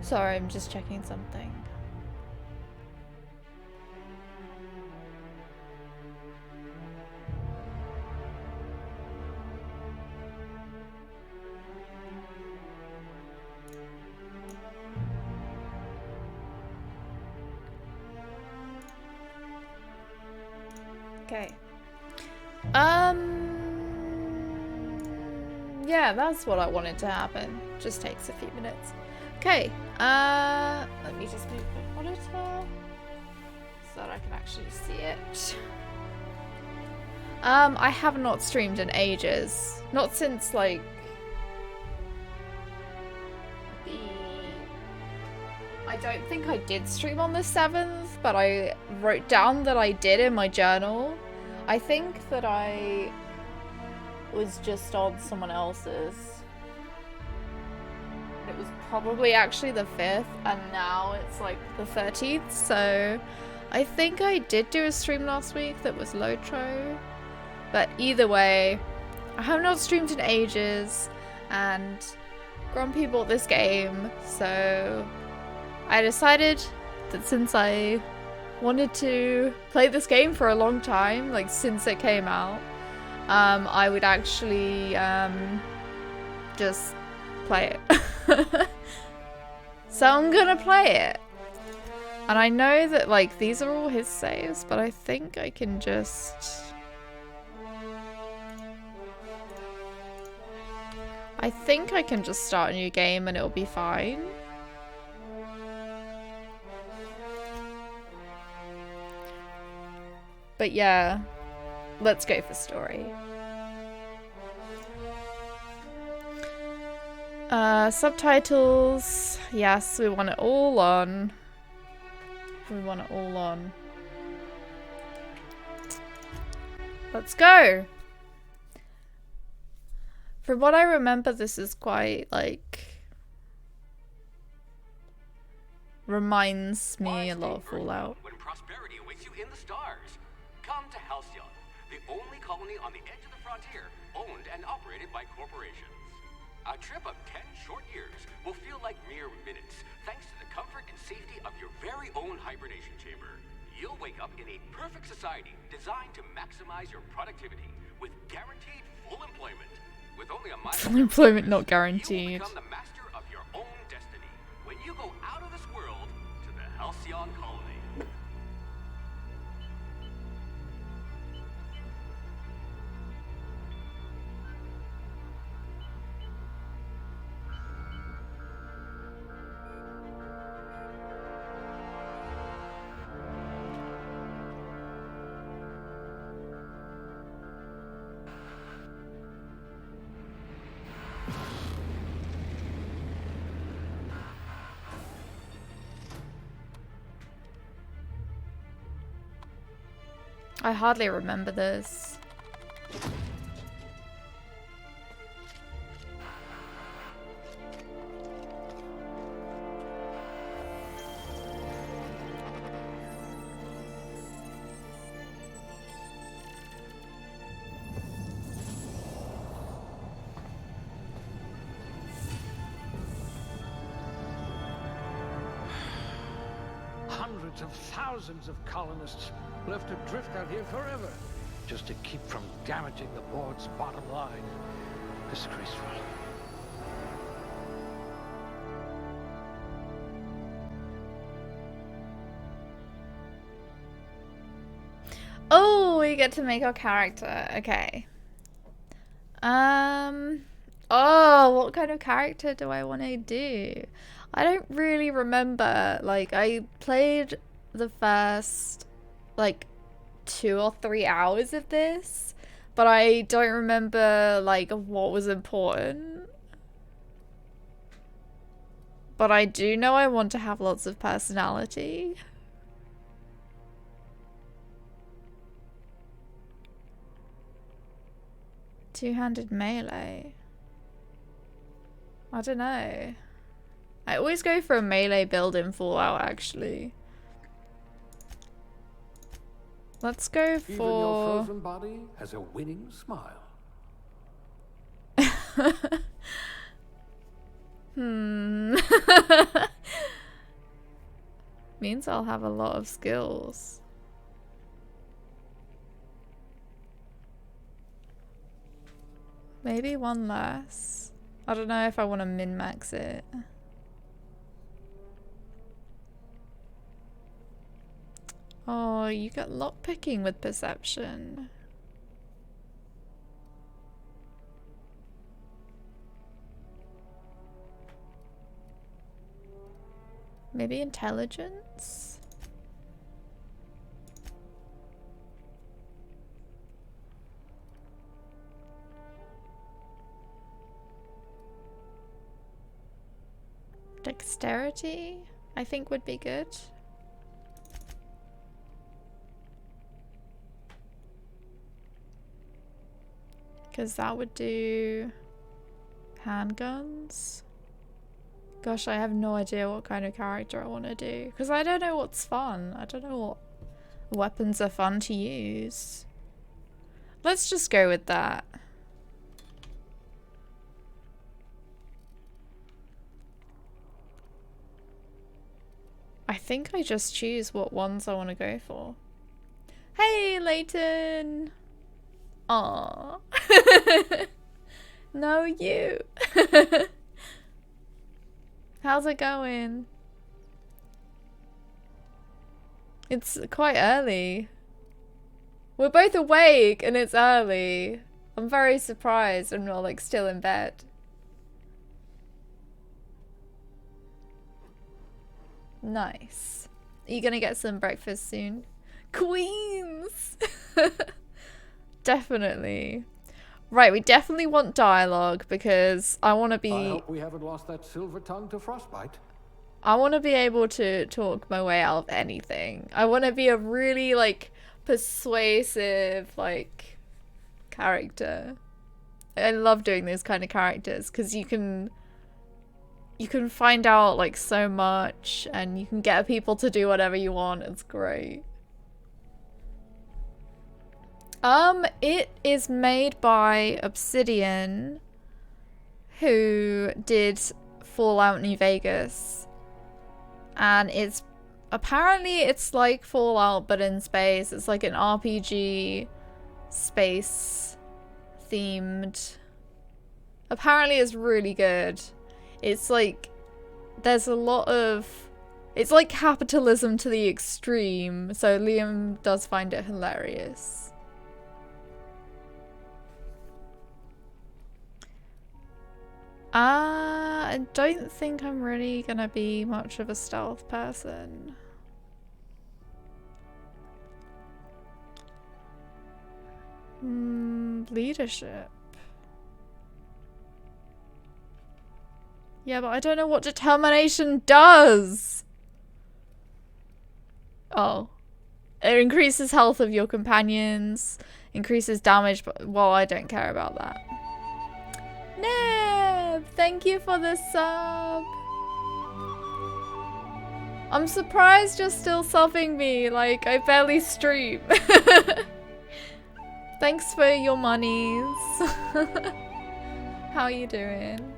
Sorry, I'm just checking something. Okay. Yeah, that's what I wanted to happen. Just takes a few minutes. Okay. Let me just move the monitor so that I can actually see it. I have not streamed in ages. Not since like I don't think I did stream on the 7th, but I wrote down that I did in my journal. I think that I was just on someone else's. It was probably actually the 5th, and now it's like the 13th, so I think I did do a stream last week that was Lotro. But either way, I have not streamed in ages, and Grumpy bought this game, so I decided that since I wanted to play this game for a long time, like since it came out, I would actually just play it. So I'm gonna play it. And I know that like these are all his saves, but I think I can just... I think I can just start a new game and it'll be fine. But yeah, let's go for story. Subtitles. Yes, we want it all on. We want it all on. Let's go! From what I remember, this is quite, like... reminds me a lot of Fallout. When prosperity awaits you in the stars. Come to Halcyon, the only colony on the edge of the frontier, owned and operated by corporations. A trip of 10 short years will feel like mere minutes, thanks to the comfort and safety of your very own hibernation chamber. You'll wake up in a perfect society designed to maximize your productivity with guaranteed full employment. With only a Full employment not guaranteed. You will become the master of your own destiny when you go out of this world to the Halcyon colony. I hardly remember this. Hundreds of thousands of colonists left adrift out here forever, just to keep from damaging the board's bottom line. Disgraceful. Oh, we get to make our character. Okay. Oh, what kind of character do I want to do? I don't really remember. Like, I played the first, like, 2 or 3 hours of this, but I don't remember, like, what was important. But I do know I want to have lots of personality. Two-handed melee. I don't know. I always go for a melee build in Fallout, actually. Let's go for... Even your frozen body has a winning smile. Hmm. Means I'll have a lot of skills. Maybe one less. I don't know if I want to min-max it. Oh, you get lockpicking with perception. Maybe intelligence? Dexterity, I think would be good. Because that would do handguns. Gosh, I have no idea what kind of character I want to do. Because I don't know what's fun. I don't know what weapons are fun to use. Let's just go with that. I think I just choose what ones I want to go for. Hey, Leighton! Aww. No, you. How's it going? It's quite early. We're both awake and it's early. I'm very surprised I'm not like still in bed. Nice. Are you gonna get some breakfast soon? Queens! Definitely. Right, we definitely want dialogue because I want to be... I hope we haven't lost that silver tongue to frostbite. I want to be able to talk my way out of anything. I want to be a really, like, persuasive, like, character. I love doing those kind of characters because you can find out, like, so much and you can get people to do whatever you want. It's great. It is made by Obsidian, who did Fallout New Vegas. And it's like Fallout but in space. It's like an RPG space themed. Apparently it's really good. It's like there's a lot of it's like capitalism to the extreme, so Liam does find it hilarious. I don't think I'm really gonna be much of a stealth person. Leadership. Yeah, but I don't know what determination does. Oh. It increases health of your companions, increases damage, but well, I don't care about that. Neb, thank you for the sub. I'm surprised you're still subbing me, like I barely stream. Thanks for your monies. How are you doing?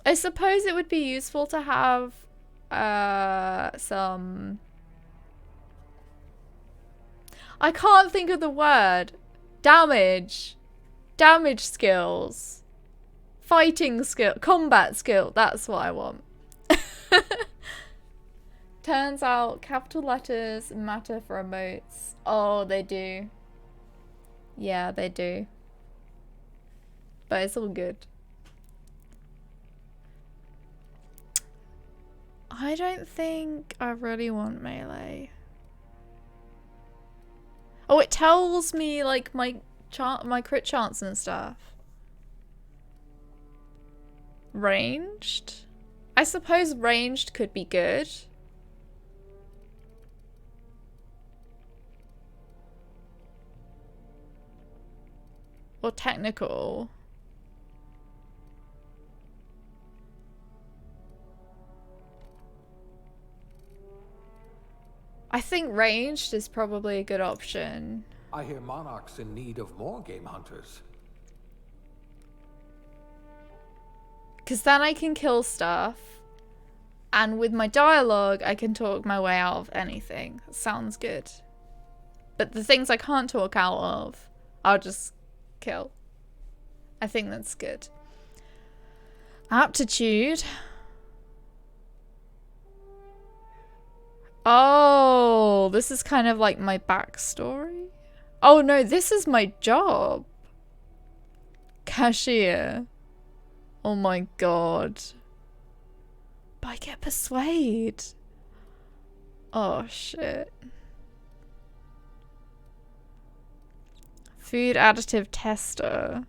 I suppose it would be useful to have some... I can't think of the word. Damage. Damage skills. Fighting skill. Combat skill. That's what I want. Turns out capital letters matter for emotes. Oh, they do. Yeah, they do. But it's all good. I don't think I really want melee. Oh, it tells me like my crit chance and stuff. Ranged? I suppose ranged could be good. Or technical. I think ranged is probably a good option. I hear Monarch's in need of more game hunters. Because then I can kill stuff. And with my dialogue, I can talk my way out of anything. Sounds good. But the things I can't talk out of, I'll just kill. I think that's good. Aptitude. Oh, this is kind of like my backstory. Oh no, this is my job. Cashier. Oh my god. But I get persuade. Oh shit. Food additive tester.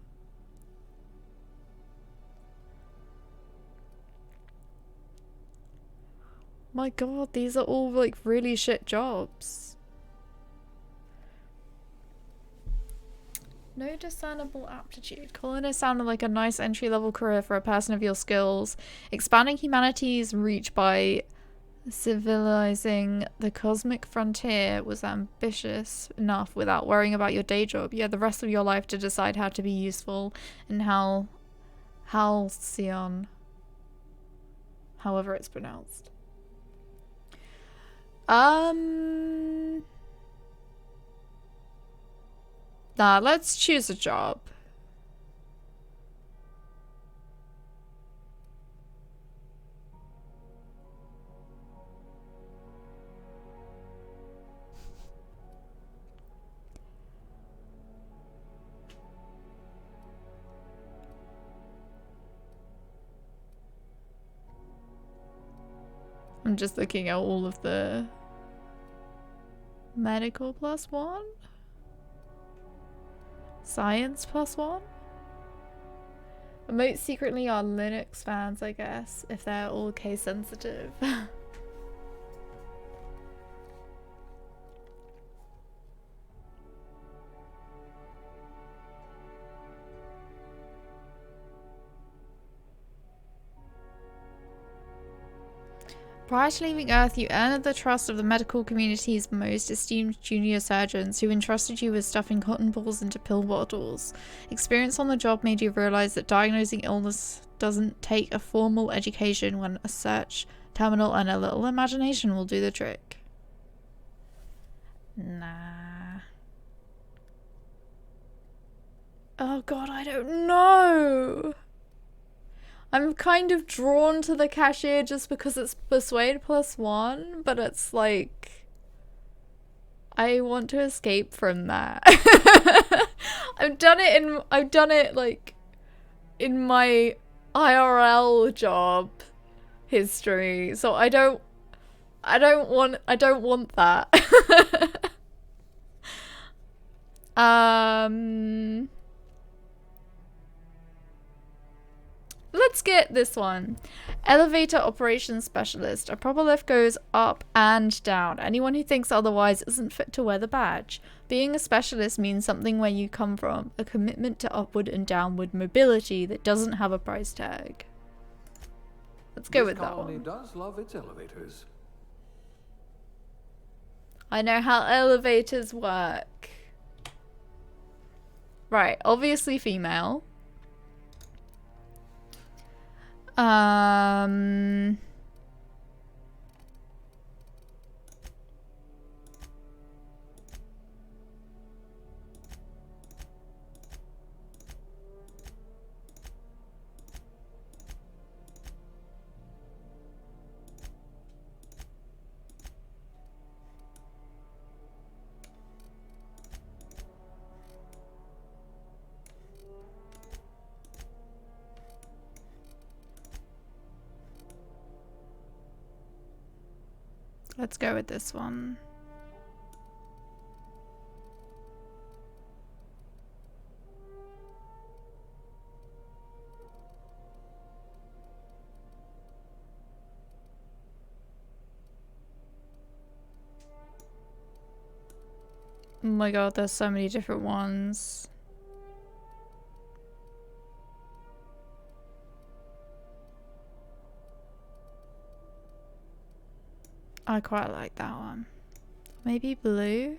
My god, these are all like really shit jobs. No discernible aptitude. Colonist sounded like a nice entry-level career for a person of your skills. Expanding humanity's reach by civilizing the cosmic frontier was ambitious enough without worrying about your day job. You had the rest of your life to decide how to be useful in Halcyon. However it's pronounced. Nah, let's choose a job. I'm just looking at all of the medical +1, science +1. Emote secretly are Linux fans, I guess, if they're all case sensitive. Prior to leaving Earth, you earned the trust of the medical community's most esteemed junior surgeons, who entrusted you with stuffing cotton balls into pill bottles. Experience on the job made you realize that diagnosing illness doesn't take a formal education, when a search terminal and a little imagination will do the trick. Nah. Oh god, I don't know. I'm kind of drawn to the cashier just because it's persuade +1, but it's like I want to escape from that. I've done it like in my IRL job history, so I don't want that. Let's get this one. Elevator operations specialist. A proper lift goes up and down. Anyone who thinks otherwise isn't fit to wear the badge. Being a specialist means something where you come from. A commitment to upward and downward mobility that doesn't have a price tag. Let's go with that one. This colony does love its elevators. I know how elevators work. Right, obviously female. Let's go with this one. Oh my god, there's so many different ones. I quite like that one. Maybe blue?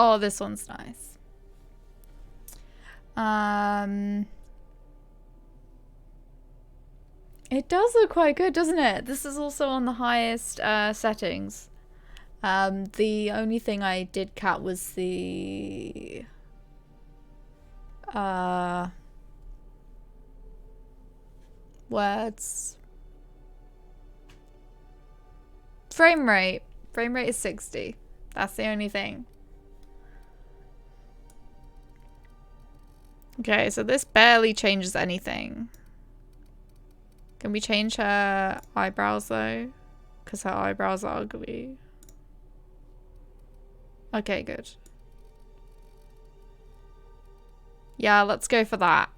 Oh, this one's nice. It does look quite good, doesn't it? This is also on the highest settings. The only thing I did cut was the words. Frame rate. Frame rate is 60. That's the only thing. Okay, so this barely changes anything. Can we change her eyebrows though? Because her eyebrows are ugly. Okay, good. Yeah, let's go for that.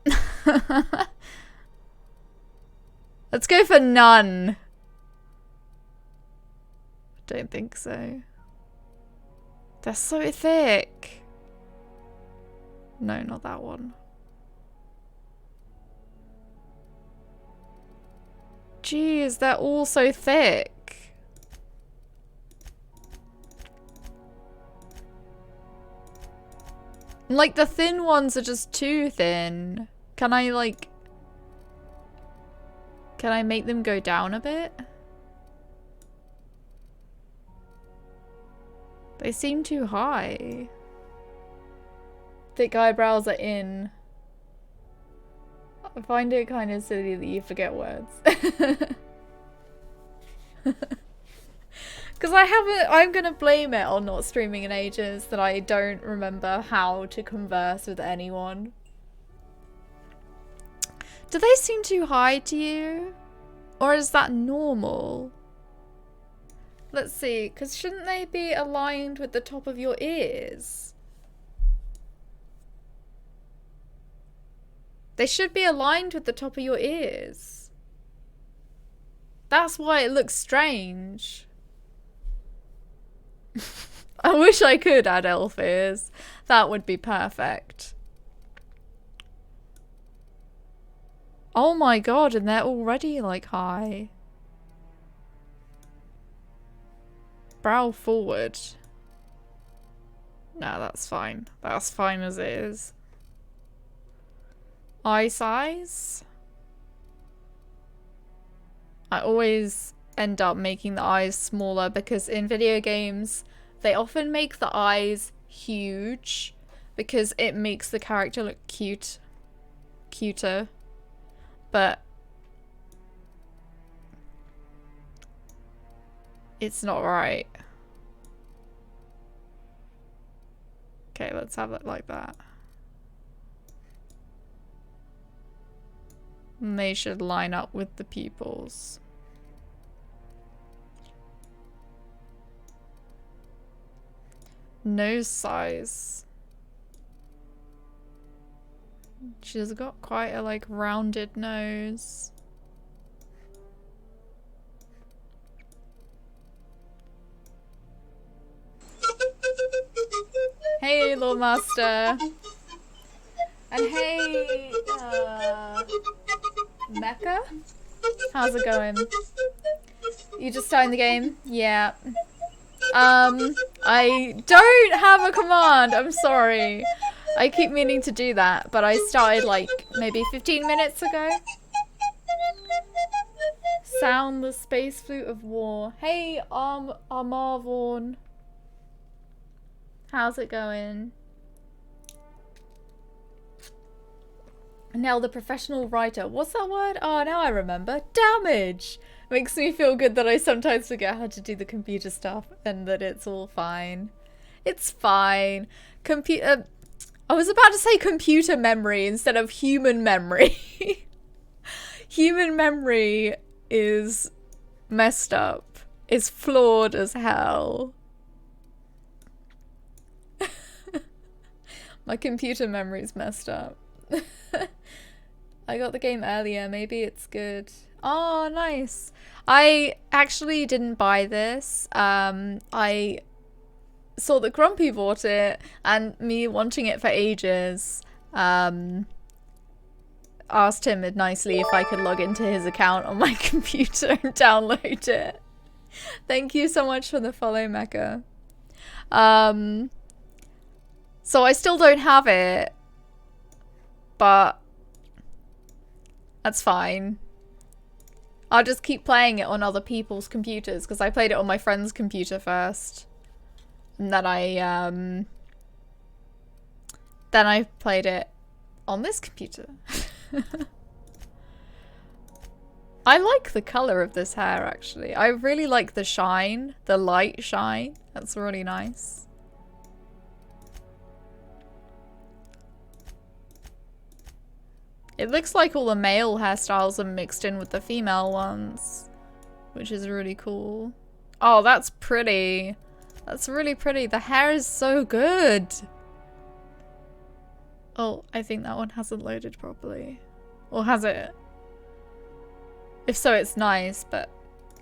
Let's go for none. Don't think so. They're so thick. No, not that one. Jeez, they're all so thick. Like, the thin ones are just too thin. Can I, like... Can I make them go down a bit? They seem too high. Thick eyebrows are in. I find it kind of silly that you forget words. Because I'm gonna blame it on not streaming in ages that I don't remember how to converse with anyone. Do they seem too high to you? Or is that normal? Let's see, because shouldn't they be aligned with the top of your ears? They should be aligned with the top of your ears. That's why it looks strange. I wish I could add elf ears. That would be perfect. Oh my god, and they're already like high. Brow forward. No, that's fine. That's fine as it is. Eye size. I always end up making the eyes smaller because in video games, they often make the eyes huge because it makes the character look cuter. But it's not right. Okay, let's have it like that. And they should line up with the pupils. Nose size. She's got quite a like rounded nose. Hey, Lord Master. And hey, Mecca? How's it going? You just starting the game? Yeah. I don't have a command. I'm sorry. I keep meaning to do that, but I started like maybe 15 minutes ago. Sound the space flute of war. Hey, Marvorn. How's it going? Nell, the professional writer. What's that word? Oh, now I remember. Damage! Makes me feel good that I sometimes forget how to do the computer stuff and that it's all fine. It's fine. I was about to say computer memory instead of human memory. Human memory is messed up. It's flawed as hell. My computer memory's messed up. I got the game earlier. Maybe it's good. Oh, nice. I actually didn't buy this. I saw that Grumpy bought it, and me wanting it for ages, asked him nicely if I could log into his account on my computer and download it. Thank you so much for the follow, Mecca. So I still don't have it. But that's fine. I'll just keep playing it on other people's computers because I played it on my friend's computer first. And then I played it on this computer. I like the color of this hair actually. I really like the shine, the light shine. That's really nice. It looks like all the male hairstyles are mixed in with the female ones, which is really cool. Oh, that's pretty. That's really pretty. The hair is so good. Oh, I think that one hasn't loaded properly. Or has it? If so, it's nice, but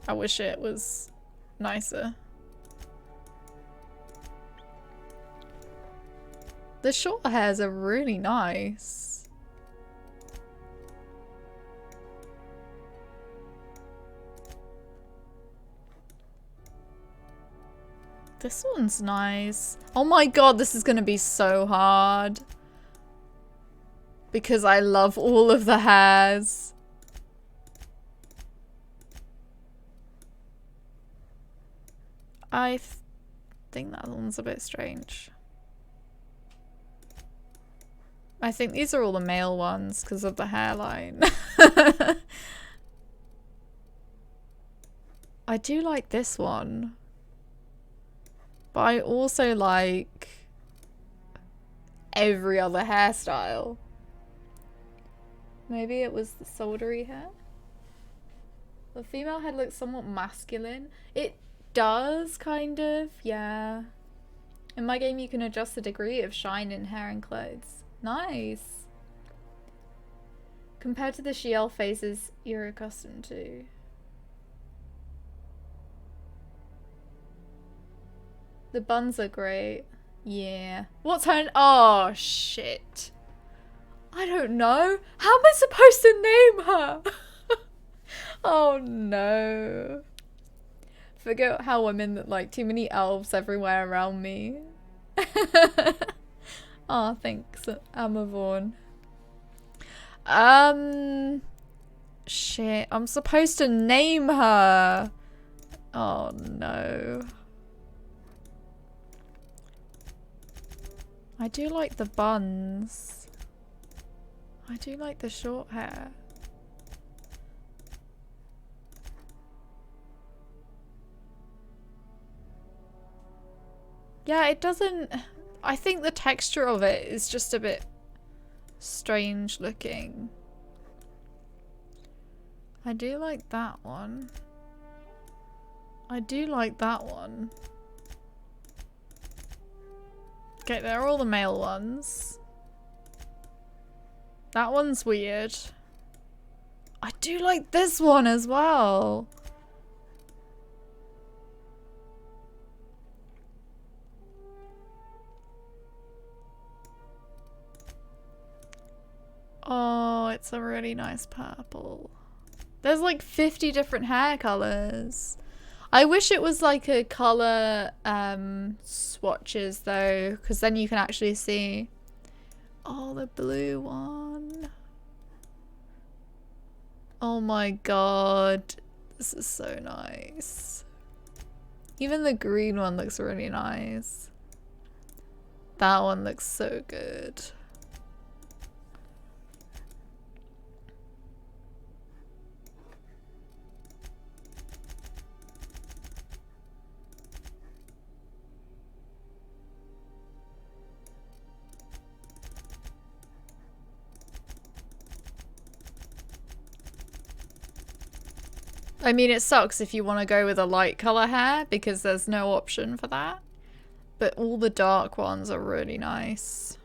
I wish it was nicer. The short hairs are really nice. This one's nice. Oh my god, this is gonna be so hard. Because I love all of the hairs. I think that one's a bit strange. I think these are all the male ones because of the hairline. I do like this one. But I also like every other hairstyle. Maybe it was the soldery hair? The female head looks somewhat masculine. It does, kind of, yeah. In my game you can adjust the degree of shine in hair and clothes. Nice. Compared to the Shiel faces you're accustomed to. The buns are great. Yeah. What's her... Oh, shit. I don't know. How am I supposed to name her? Oh, no. Forget how women that like too many elves everywhere around me. Oh, thanks, Amavon. Shit. I'm supposed to name her. Oh, no. I do like the buns. I do like the short hair. Yeah, it doesn't... I think the texture of it is just a bit strange looking. I do like that one. I do like that one. Okay, they're all the male ones. That one's weird. I do like this one as well. Oh, it's a really nice purple. There's like 50 different hair colors. I wish it was like a color swatches though, because then you can actually see. Oh, the blue one. Oh my god. This is so nice. Even the green one looks really nice. That one looks so good. I mean, it sucks if you want to go with a light color hair because there's no option for that. But all the dark ones are really nice.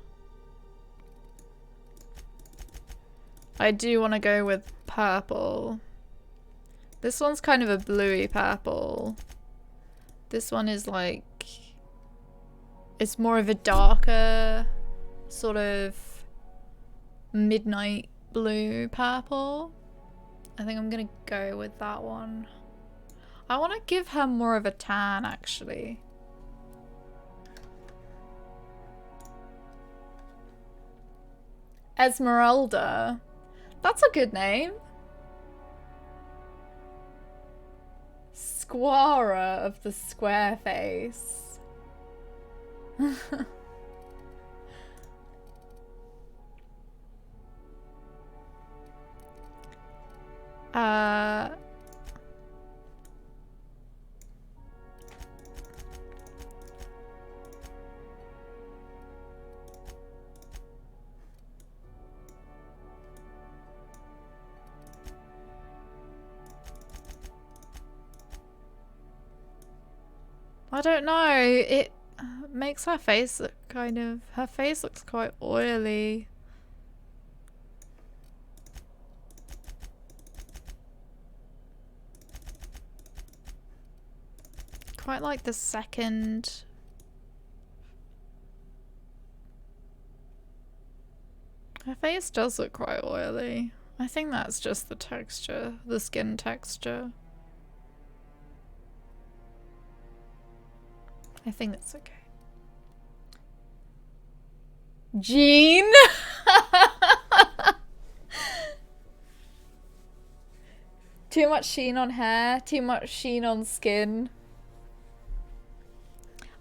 I do want to go with purple. This one's kind of a bluey purple. This one is like... It's more of a darker sort of midnight blue purple. I think I'm gonna go with that one. I want to give her more of a tan, actually. Esmeralda. That's a good name. Squara of the Square Face. I don't know. It makes her face look kind of... Her face looks quite oily. Quite like the second... Her face does look quite oily. I think that's just the texture, the skin texture. I think it's okay. Jean? Too much sheen on hair, too much sheen on skin.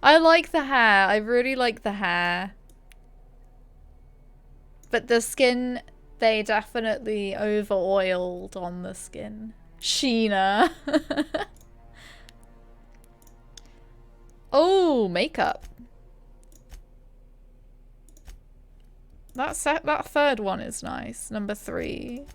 I like the hair. I really like the hair. But the skin, they definitely over-oiled on the skin. Sheena. Oh, makeup. That third one is nice. Number 3.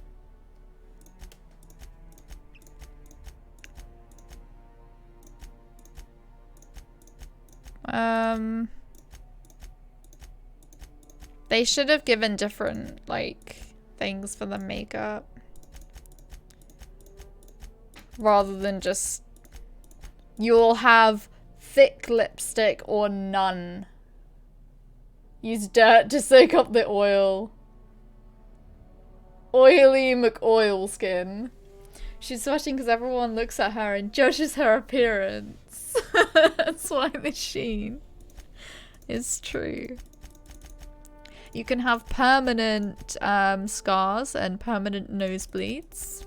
They should have given different, like, things for the makeup. Rather than just... You'll have thick lipstick or none. Use dirt to soak up the oil. Oily McOil skin. She's sweating because everyone looks at her and judges her appearance. That's why the sheen is true. You can have permanent scars and permanent nosebleeds.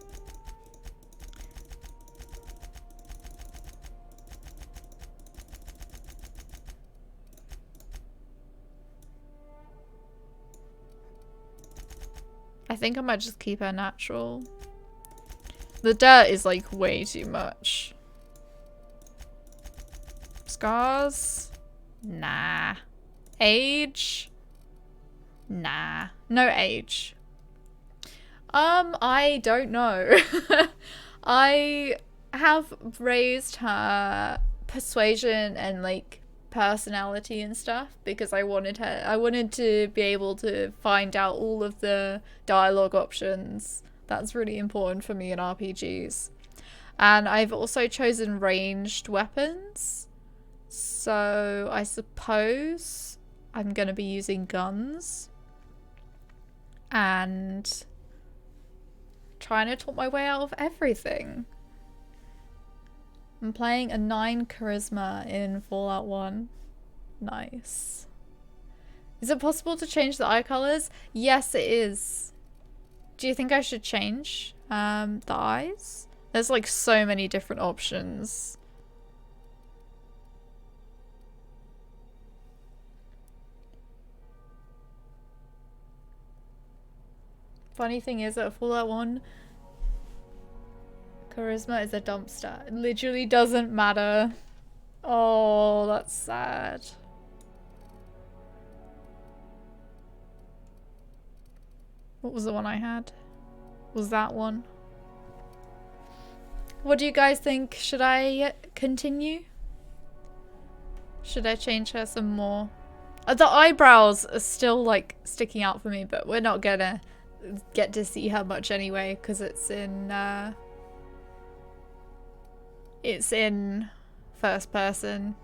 I think I might just keep her natural. The dirt is like way too much. Scars? Nah. Age? Nah. No age. I don't know. I have raised her persuasion and like personality and stuff because I wanted to be able to find out all of the dialogue options. That's really important for me in RPGs. And I've also chosen ranged weapons. So I suppose I'm going to be using guns and trying to talk my way out of everything. I'm playing a 9 charisma in Fallout 1. Nice. Is it possible to change the eye colors? Yes, it is. Do you think I should change the eyes? There's like so many different options. Funny thing is that Fallout 1 charisma is a dumpster. It literally doesn't matter. Oh, that's sad. What was the one I had? Was that one? What do you guys think? Should I continue? Should I change her some more? The eyebrows are still like sticking out for me, but we're not gonna get to see her much anyway because it's in first person.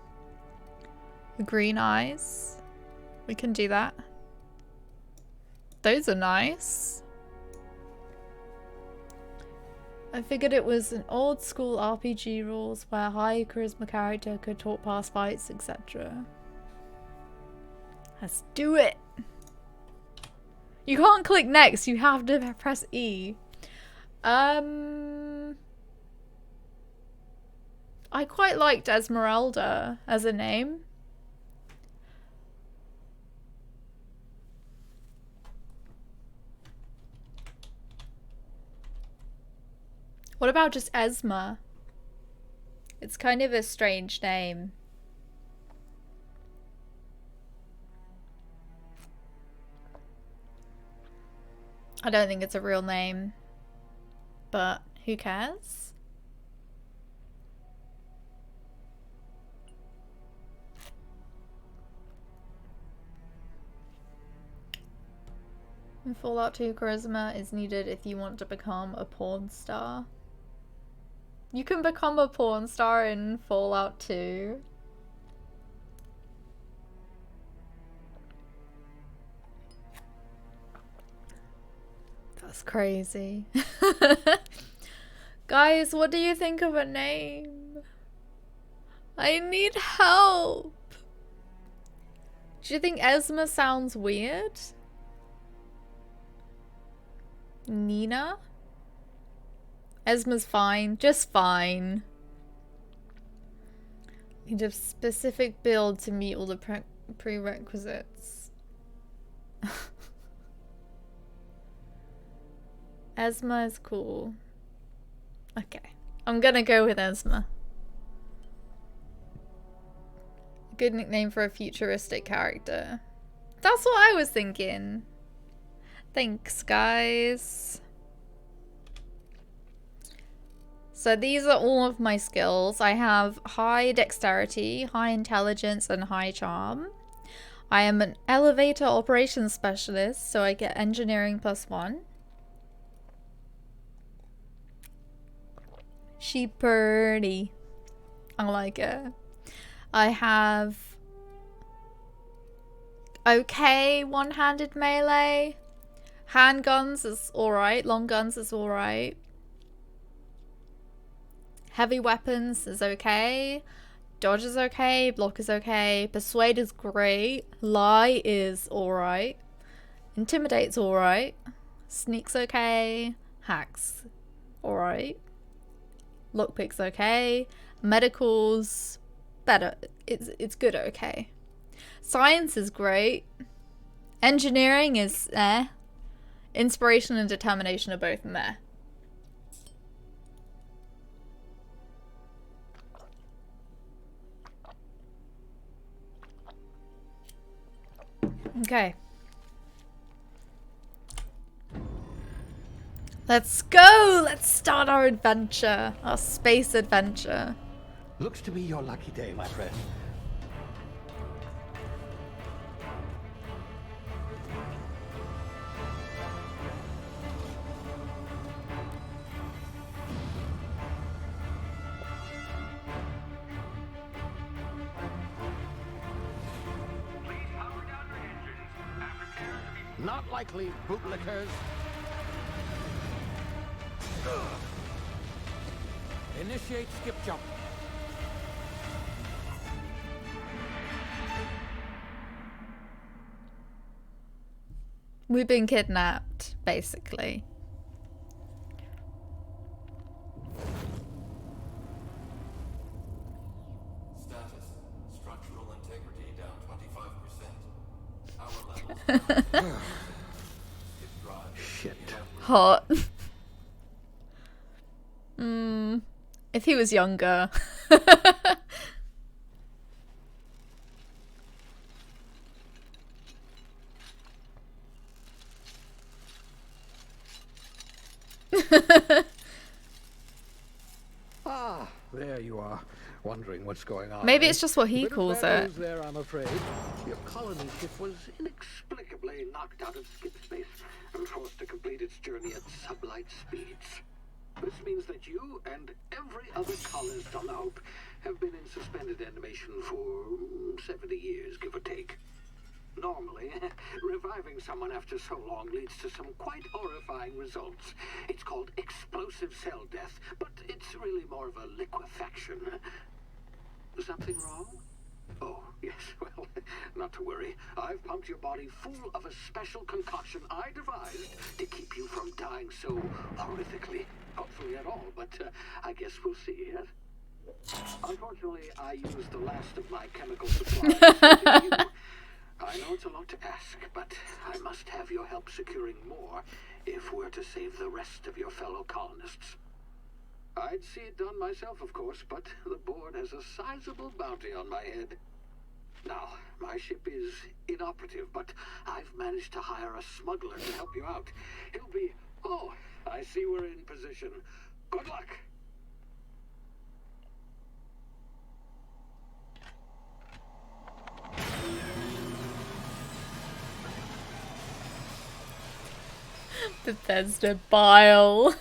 The green eyes. We can do that. Those are nice. I figured it was an old school RPG rules where high charisma character could talk past fights, etc. Let's do it. You can't click next, you have to press E. I quite liked Esmeralda as a name. What about just Esma? It's kind of a strange name. I don't think it's a real name, but who cares? In Fallout 2, charisma is needed if you want to become a porn star. You can become a porn star in Fallout 2. That's crazy. Guys, what do you think of a name? I need help. Do you think Esma sounds weird? Nina? Esma's fine. Just fine. Need a specific build to meet all the prerequisites. Esma is cool. Okay. I'm gonna go with Esma. Good nickname for a futuristic character. That's what I was thinking. Thanks, guys. So these are all of my skills. I have high dexterity, high intelligence, and high charm. I am an elevator operations specialist, so I get engineering +1. She pretty. I like her. I have okay one-handed melee. Handguns is alright. Long guns is alright. Heavy weapons is okay. Dodge is okay. Block is okay. Persuade is great. Lie is alright. Intimidate's alright. Sneak's okay. Hacks alright. Lockpick's okay. Medical's better. It's good okay. Science is great. Engineering is eh. Inspiration and determination are both meh. Okay. Let's go! Let's start our adventure. Our space adventure. Looks to be your lucky day, my friend. Not likely, bootlickers. Initiate skip jump. We've been kidnapped, basically. Status. Structural integrity down 25%. Power levels. Shit. Hot. If he was younger. Ah, there you are. Wondering what's going on. Maybe it's just what he Bit of calls bad it. news there, I'm afraid. Your colony ship was inexplicably knocked out of skip space and forced to complete its journey at sublight speeds. This means that you and every other colonist on the Hope have been in suspended animation for 70 years, give or take. Normally, reviving someone after so long leads to some quite horrifying results. It's called explosive cell death, but it's really more of a liquefaction. Something wrong? Oh, yes, well, not to worry. I've pumped your body full of a special concoction I devised to keep you from dying so horrifically. Hopefully at all, but I guess we'll see, yes? Unfortunately, I used the last of my chemical supplies saving you. I know it's a lot to ask, but I must have your help securing more if we're to save the rest of your fellow colonists. I'd see it done myself, of course, but the board has a sizable bounty on my head. Now, my ship is inoperative, but I've managed to hire a smuggler to help you out. He'll be... Oh, I see we're in position. Good luck. Bethesda bile.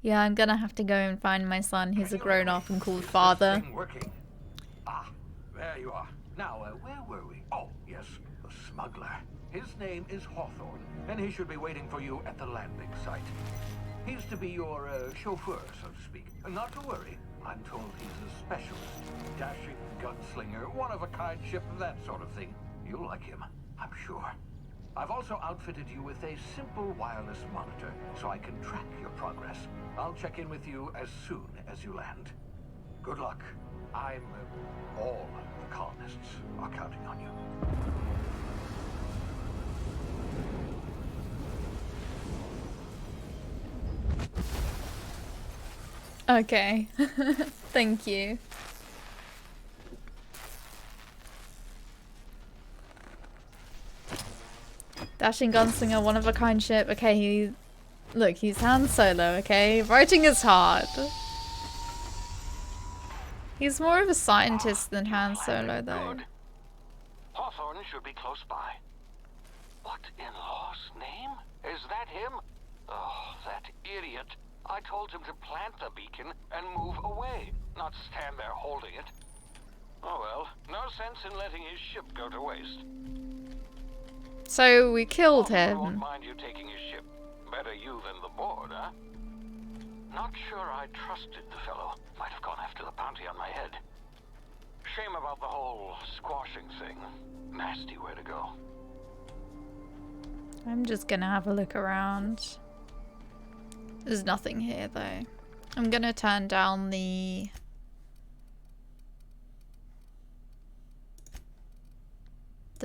Yeah, I'm gonna have to go and find my son. He's a grown-up and called father. Working. Ah, there you are. Now, where were we? Oh, yes, the smuggler. His name is Hawthorne, and he should be waiting for you at the landing site. He's to be your chauffeur, so to speak. Not to worry. I'm told he's a specialist. Dashing gunslinger, one-of-a-kind ship, that sort of thing. You'll like him, I'm sure. I've also outfitted you with a simple wireless monitor, so I can track your progress. I'll check in with you as soon as you land. Good luck. All the colonists are counting on you. Okay. Thank you. Dashing gunslinger, one-of-a-kind ship. Okay, look, he's Han Solo, okay? Writing is hard. He's more of a scientist than Han Solo, though. Good. Hawthorne should be close by. What in law's name? Is that him? Oh, that idiot. I told him to plant the beacon and move away, not stand there holding it. Oh well, no sense in letting his ship go to waste. So we killed I won't him. mind you taking his ship. Better you than the board, huh? Not sure I trusted the fellow. Might have gone after the bounty on my head. Shame about the whole squashing thing. Nasty way to go. I'm just gonna have a look around. There's nothing here, though. I'm gonna turn down the...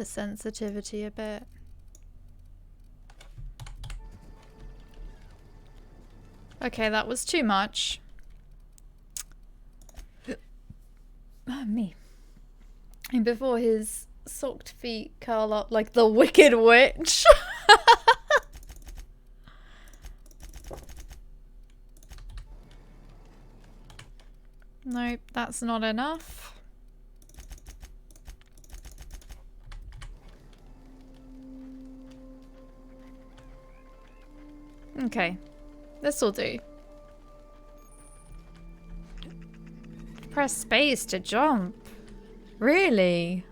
sensitivity a bit. Okay, that was too much. Me. And before his socked feet curl up like the Wicked Witch. Nope, that's not enough. Okay, this'll do. Press space to jump. Really?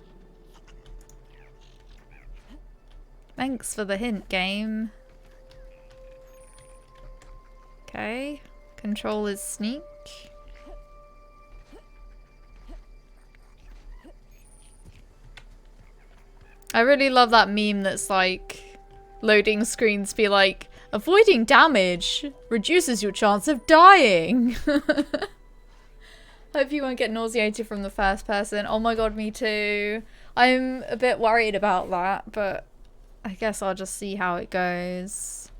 Thanks for the hint, game. Okay, control is sneak. I really love that meme that's like, loading screens be like, avoiding damage reduces your chance of dying. Hope you won't get nauseated from the first person. Oh my god, me too. I'm a bit worried about that, but I guess I'll just see how it goes.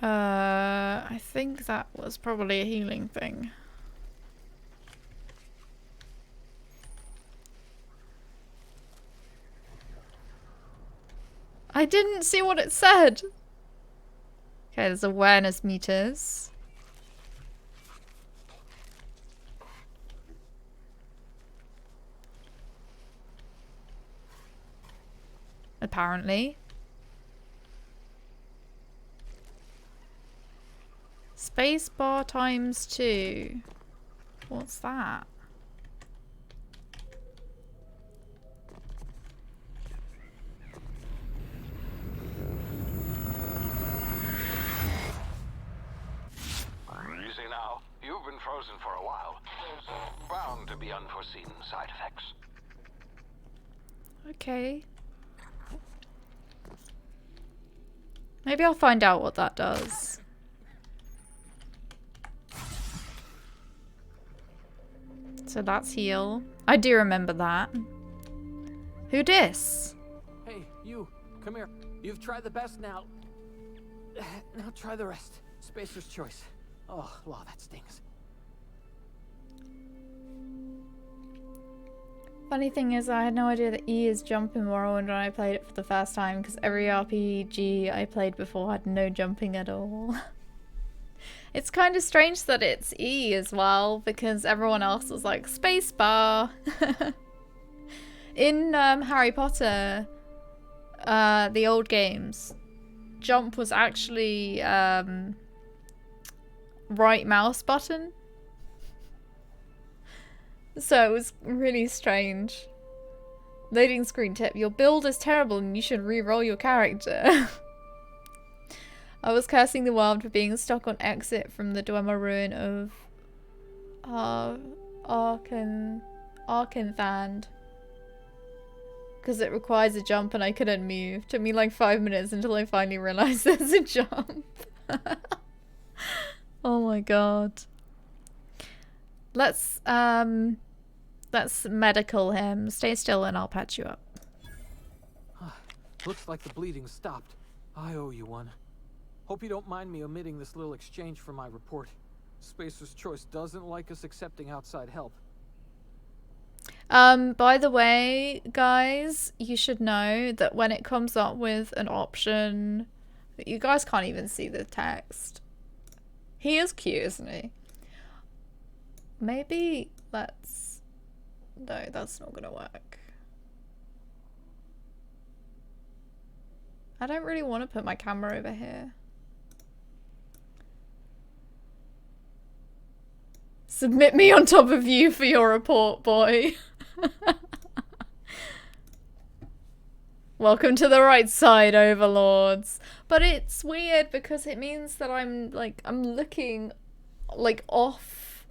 I think that was probably a healing thing. I didn't see what it said. Okay, there's awareness meters. Apparently. Spacebar times 2. What's that? Easy now. You've been frozen for a while. There's bound to be unforeseen side effects. Okay. Maybe I'll find out what that does. So that's heal. I do remember that. Who dis? Hey, you, come here. You've tried the best now. Now try the rest. Spacer's choice. Oh, law, that stings. Funny thing is, I had no idea that E is jump in Morrowind when I played it for the first time, because every RPG I played before had no jumping at all. It's kind of strange that it's E as well, because everyone else was like, spacebar! In Harry Potter, the old games, jump was actually right mouse button. So it was really strange. Loading screen tip. Your build is terrible and you should re-roll your character. I was cursing the world for being stuck on exit from the Dwemer ruin of Arkenthan. Because it requires a jump and I couldn't move. Took me like 5 minutes until I finally realised there's a jump. Oh my god. Let's medical him. Stay still and I'll patch you up. Looks like the bleeding stopped. I owe you one. Hope you don't mind me omitting this little exchange from my report. Spacer's Choice doesn't like us accepting outside help. By the way, guys, you should know that when it comes up with an option, you guys can't even see the text. He is cute, isn't he? Maybe let's... No, that's not gonna work. I don't really want to put my camera over here. Submit me on top of you for your report, boy. Welcome to the right side, overlords. But it's weird because it means that I'm looking like off.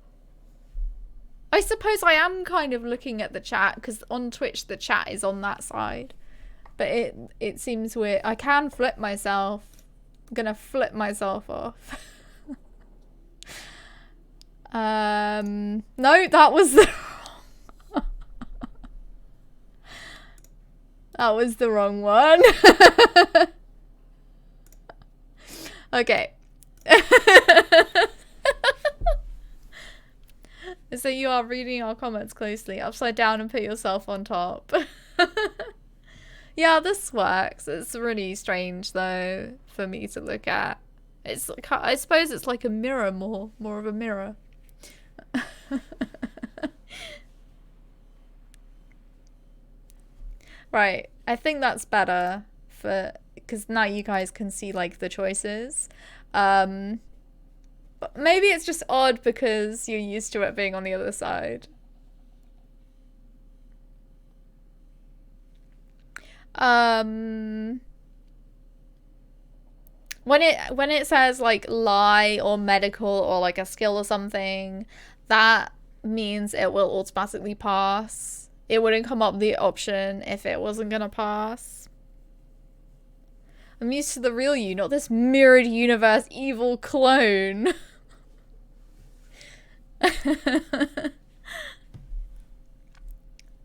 I suppose I am kind of looking at the chat because on Twitch the chat is on that side. But it seems weird. I can flip myself. I'm gonna flip myself off. No, that was the that was the wrong one. Okay. So you are reading our comments closely. Upside down and put yourself on top. Yeah, this works. It's really strange though for me to look at. It's like, I suppose it's like a mirror, more of a mirror. Right, I think that's better for because now you guys can see like the choices. But maybe it's just odd because you're used to it being on the other side. When it says like lie or medical or like a skill or something, that means it will automatically pass. It wouldn't come up the option if it wasn't gonna pass. I'm used to the real you, not this mirrored universe evil clone.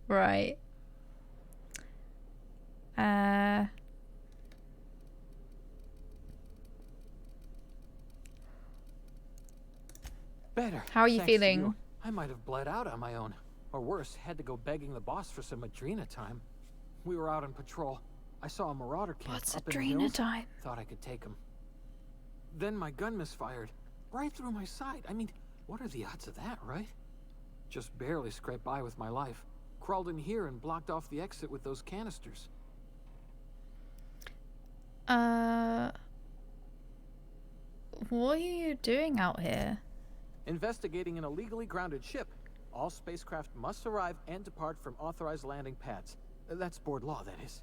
Right. Better. How are you thanks to feeling? you. I might have bled out on my own. Or worse, had to go begging the boss for some Adrena time. We were out on patrol. I saw a marauder camp What's up in the Adrena hills. time? Thought I could take him. Then my gun misfired. Right through my side. I mean, what are the odds of that, right? Just barely scraped by with my life. Crawled in here and blocked off the exit with those canisters. What are you doing out here? Investigating an illegally grounded ship. All spacecraft must arrive and depart from authorized landing pads. That's board law, that is.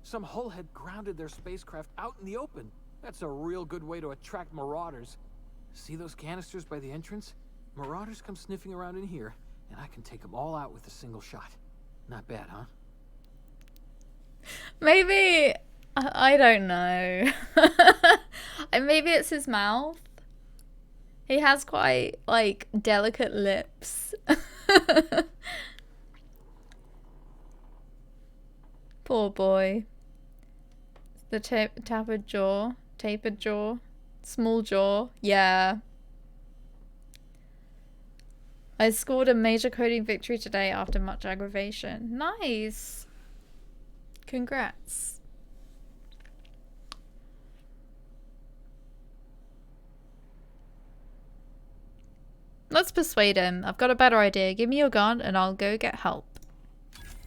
Some hull had grounded their spacecraft out in the open. That's a real good way to attract marauders. See those canisters by the entrance? Marauders come sniffing around in here, and I can take them all out with a single shot. Not bad, huh? Maybe... I don't know. And maybe it's his mouth. He has quite, like, delicate lips. Poor boy. The tapered jaw, small jaw, yeah. I scored a major coding victory today after much aggravation. Nice. Congrats. Let's persuade him. I've got a better idea. Give me your gun and I'll go get help.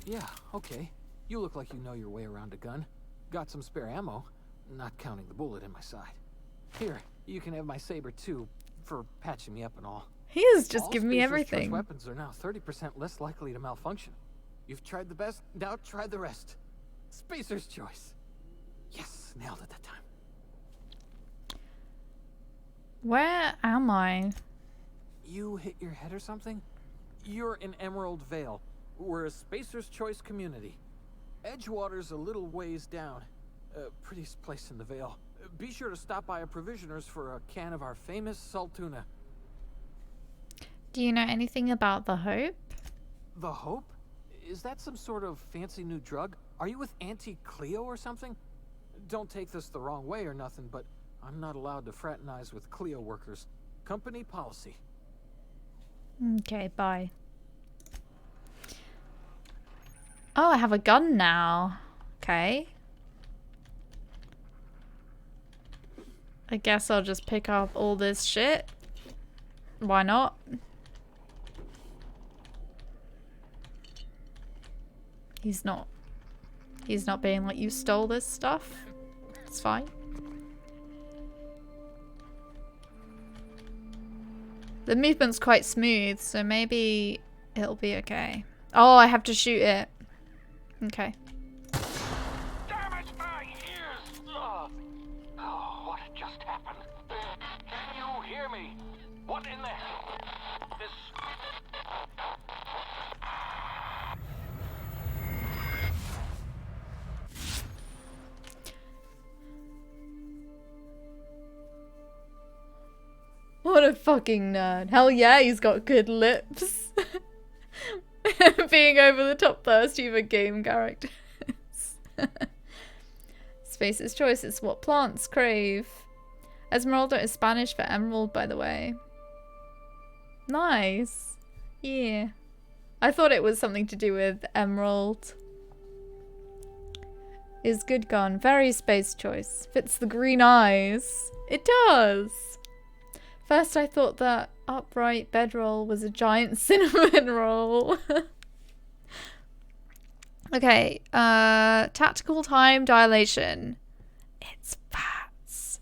Yeah, okay. You look like you know your way around a gun. Got some spare ammo, not counting the bullet in my side. Here, you can have my saber too, for patching me up and all. He is just giving me All everything. Spacer's weapons are now 30% less likely to malfunction. You've tried the best, now try the rest. Spacer's choice. Yes, nailed it that time. Where am I? You hit your head or something? You're in Emerald Vale. We're a Spacer's Choice community. Edgewater's a little ways down. Prettiest place in the Vale. Be sure to stop by a provisioner's for a can of our famous salt tuna. Do you know anything about the Hope? The Hope? Is that some sort of fancy new drug? Are you with Auntie Cleo or something? Don't take this the wrong way or nothing, but I'm not allowed to fraternize with Cleo workers. Company policy. Okay, bye. Oh, I have a gun now. Okay. I guess I'll just pick up all this shit. Why not? He's not being like, you stole this stuff. It's fine. The movement's quite smooth, so maybe it'll be okay. Oh, I have to shoot it. Okay. Damn it, my ears! Oh, what just happened? Can you hear me? What in the hell? This... What a fucking nerd. Hell yeah, he's got good lips. Being over the top thirsty for game characters. Spacer's Choice is what plants crave. Esmeralda is Spanish for emerald, by the way. Nice. Yeah. I thought it was something to do with emerald. Is good gun. Very Space Choice. Fits the green eyes. It does. First I thought that upright bedroll was a giant cinnamon roll. Okay, tactical time dilation. It's fats.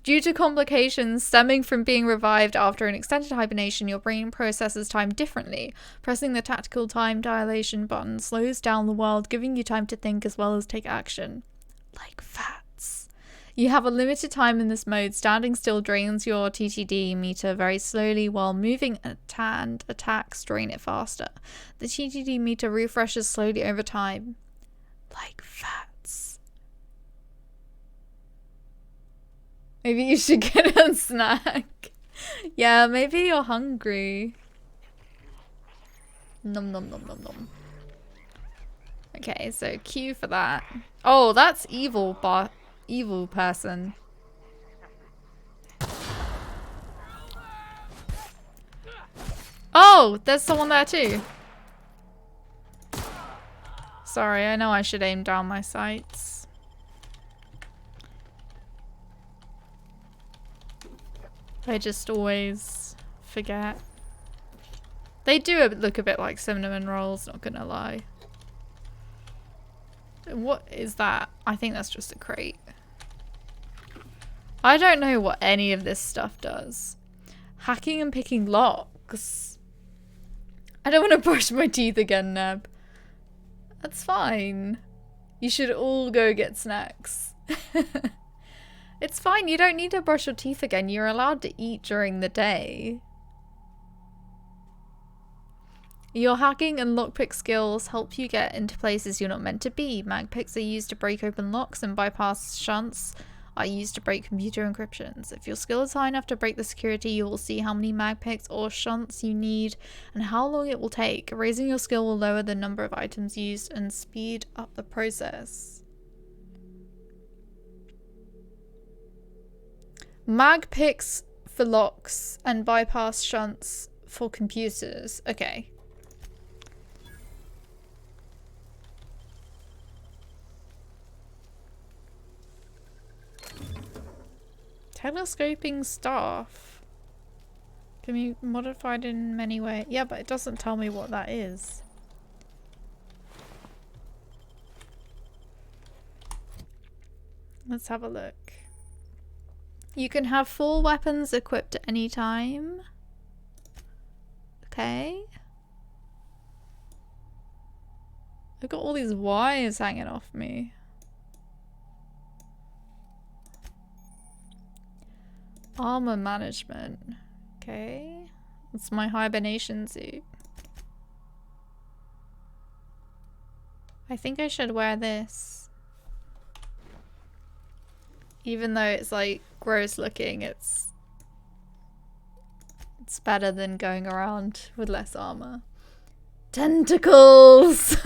Due to complications stemming from being revived after an extended hibernation, your brain processes time differently. Pressing the tactical time dilation button slows down the world, giving you time to think as well as take action. Like fats. You have a limited time in this mode. Standing still drains your TTD meter very slowly, while moving and attacks drain it faster. The TTD meter refreshes slowly over time. Like fats. Maybe you should get a snack. Yeah, maybe you're hungry. Nom nom nom nom nom. Okay, so Q for that. Oh, that's evil, but evil person. Oh, there's someone there too. Sorry, I know I should aim down my sights. I just always forget. They do look a bit like cinnamon rolls, not gonna lie. What is that? I think that's just a crate. I don't know what any of this stuff does. Hacking and picking locks. I don't want to brush my teeth again, Neb. That's fine. You should all go get snacks. It's fine, you don't need to brush your teeth again. You're allowed to eat during the day. Your hacking and lockpick skills help you get into places you're not meant to be. Mag picks are used to break open locks, and bypass shunts are used to break computer encryptions. If your skill is high enough to break the security, you will see how many mag picks or shunts you need and how long it will take. Raising your skill will lower the number of items used and speed up the process. Mag picks for locks and bypass shunts for computers. Okay. Telescoping staff can be modified in many ways. Yeah, but it doesn't tell me what that is. Let's have a look. You can have 4 weapons equipped at any time. Okay. I've got all these wires hanging off me. Armor management. Okay. That's my hibernation suit. I think I should wear this. Even though it's like gross looking, it's better than going around with less armor. Tentacles!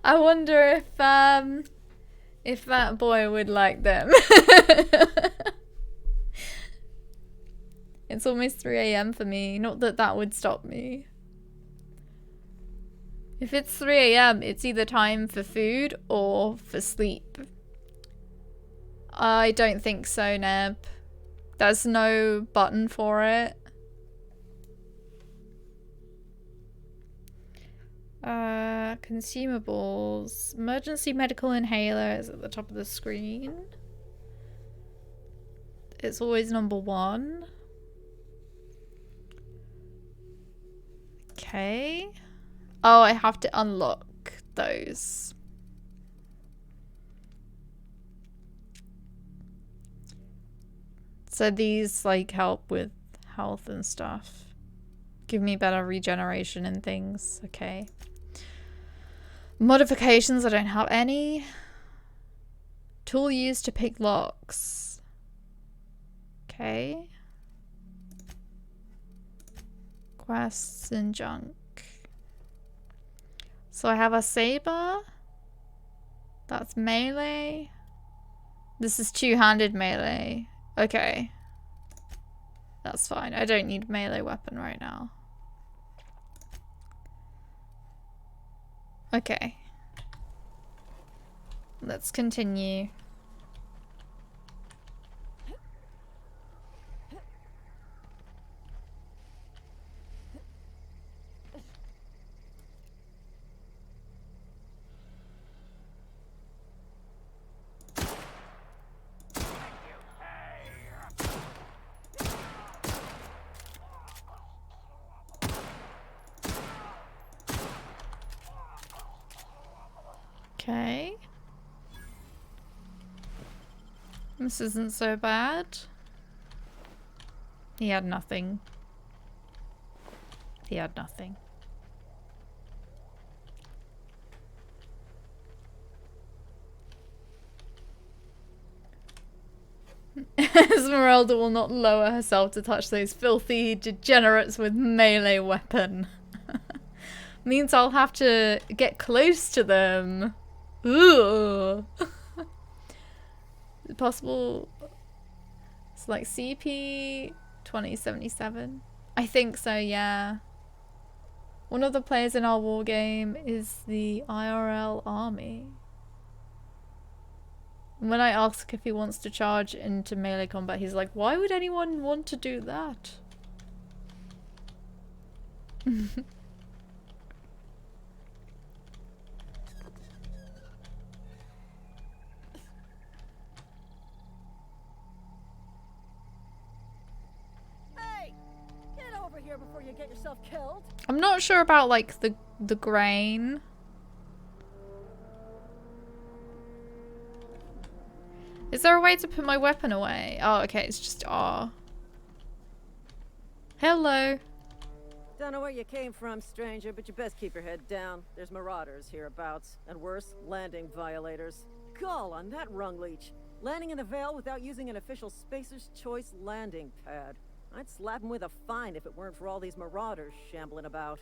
I wonder if that boy would like them. It's almost 3 AM for me. Not that that would stop me. If it's 3 AM, it's either time for food or for sleep. I don't think so, Neb. There's no button for it. Consumables. Emergency medical inhaler is at the top of the screen. It's always number 1. Okay. Oh, I have to unlock those. So these like help with health and stuff. Give me better regeneration and things. Okay. Modifications, I don't have any. Tool used to pick locks. Okay. Quests and junk. So I have a saber. That's melee. This is two-handed melee. Okay. That's fine. I don't need a melee weapon right now. Okay. Let's continue. Okay. This isn't so bad. He had nothing. He had nothing. Esmeralda will not lower herself to touch those filthy degenerates with melee weapon. Means I'll have to get close to them. Ooh. Is it possible? It's like CP 2077. I think so, yeah. One of the players in our war game is the IRL army. And when I ask if he wants to charge into melee combat, he's like, why would anyone want to do that? yourself killed? I'm not sure about like the grain. Is there a way to put my weapon away? Oh, okay, it's just R. Hello. Don't know where you came from, stranger, but you best keep your head down. There's marauders hereabouts, and worse, landing violators. Gall on that rung leech. Landing in the Vale without using an official Spacer's Choice landing pad. I'd slap him with a fine if it weren't for all these marauders shambling about.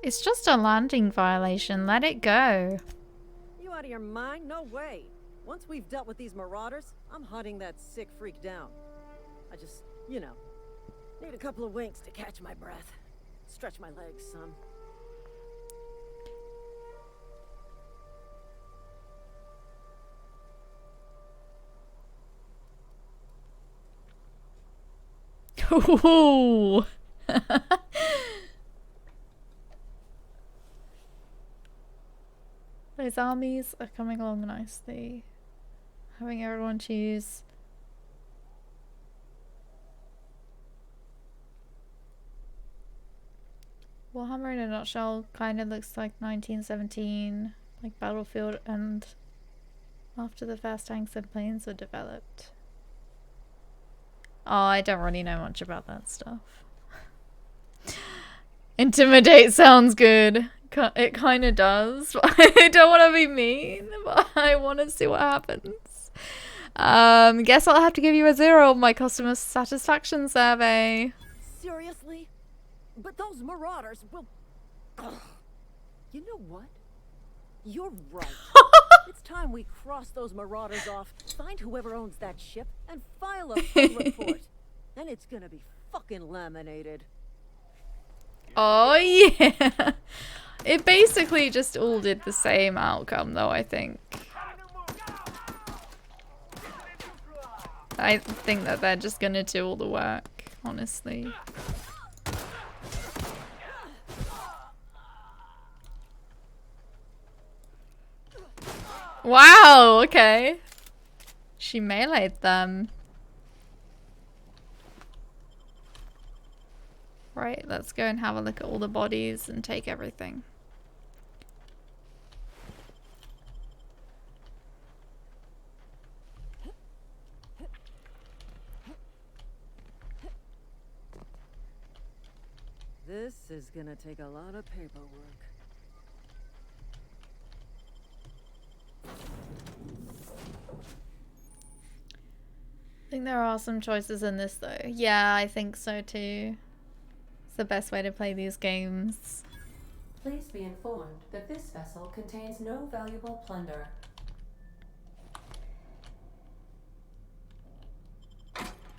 It's just a landing violation. Let it go. You out of your mind? No way. Once we've dealt with these marauders, I'm hunting that sick freak down. I just, you know, need a couple of winks to catch my breath. Stretch my legs some. Ooh. Those armies are coming along nicely. Having everyone choose. Warhammer in a nutshell kind of looks like 1917, like Battlefield, and after the first tanks and planes were developed. Oh, I don't really know much about that stuff. Intimidate sounds good. It kind of does. I don't want to be mean, but I want to see what happens. Guess I'll have to give you a 0 on my customer satisfaction survey. Seriously? But those marauders will... Ugh. You know what? You're right. It's time we cross those marauders off, find whoever owns that ship, and file a full report. And it's gonna be fucking laminated. Oh yeah. It basically just all did the same outcome though, I think. I think that they're just gonna do all the work, honestly. Wow, okay. She meleeed them. Right, let's go and have a look at all the bodies and take everything. This is gonna take a lot of paperwork. I think there are some choices in this though. Yeah, I think so too. It's the best way to play these games. Please be informed that this vessel contains no valuable plunder.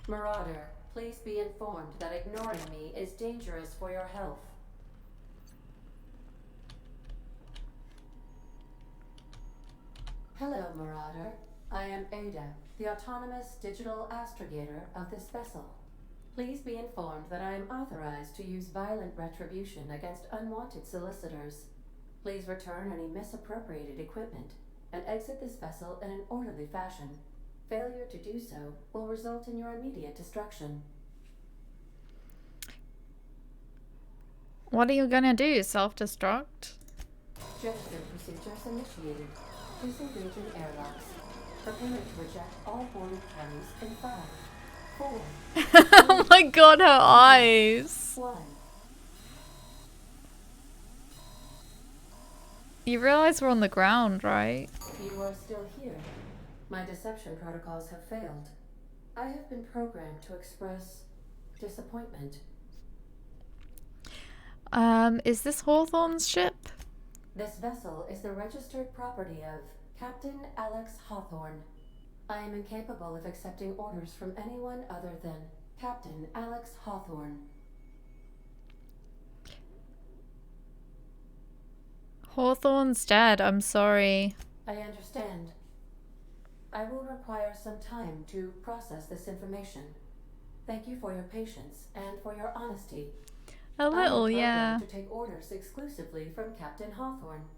Marauder, please be informed that ignoring me is dangerous for your health. Hello, Marauder. I am Ada, the autonomous digital astrogator of this vessel. Please be informed that I am authorized to use violent retribution against unwanted solicitors. Please return any misappropriated equipment and exit this vessel in an orderly fashion. Failure to do so will result in your immediate destruction. What are you gonna do? Self-destruct? Gesture procedures initiated. Disengage in airlocks. Prepare to reject all boarding parties in 5, 4. Oh my god, her eyes. 1. You realize we're on the ground, right? You are still here. My deception protocols have failed. I have been programmed to express disappointment. Is this Hawthorne's ship? This vessel is the registered property of Captain Alex Hawthorne. I am incapable of accepting orders from anyone other than Captain Alex Hawthorne. Hawthorne's dead, I'm sorry. I understand. I will require some time to process this information. Thank you for your patience and for your honesty. A little, yeah. To take orders exclusively from Captain Hawthorne.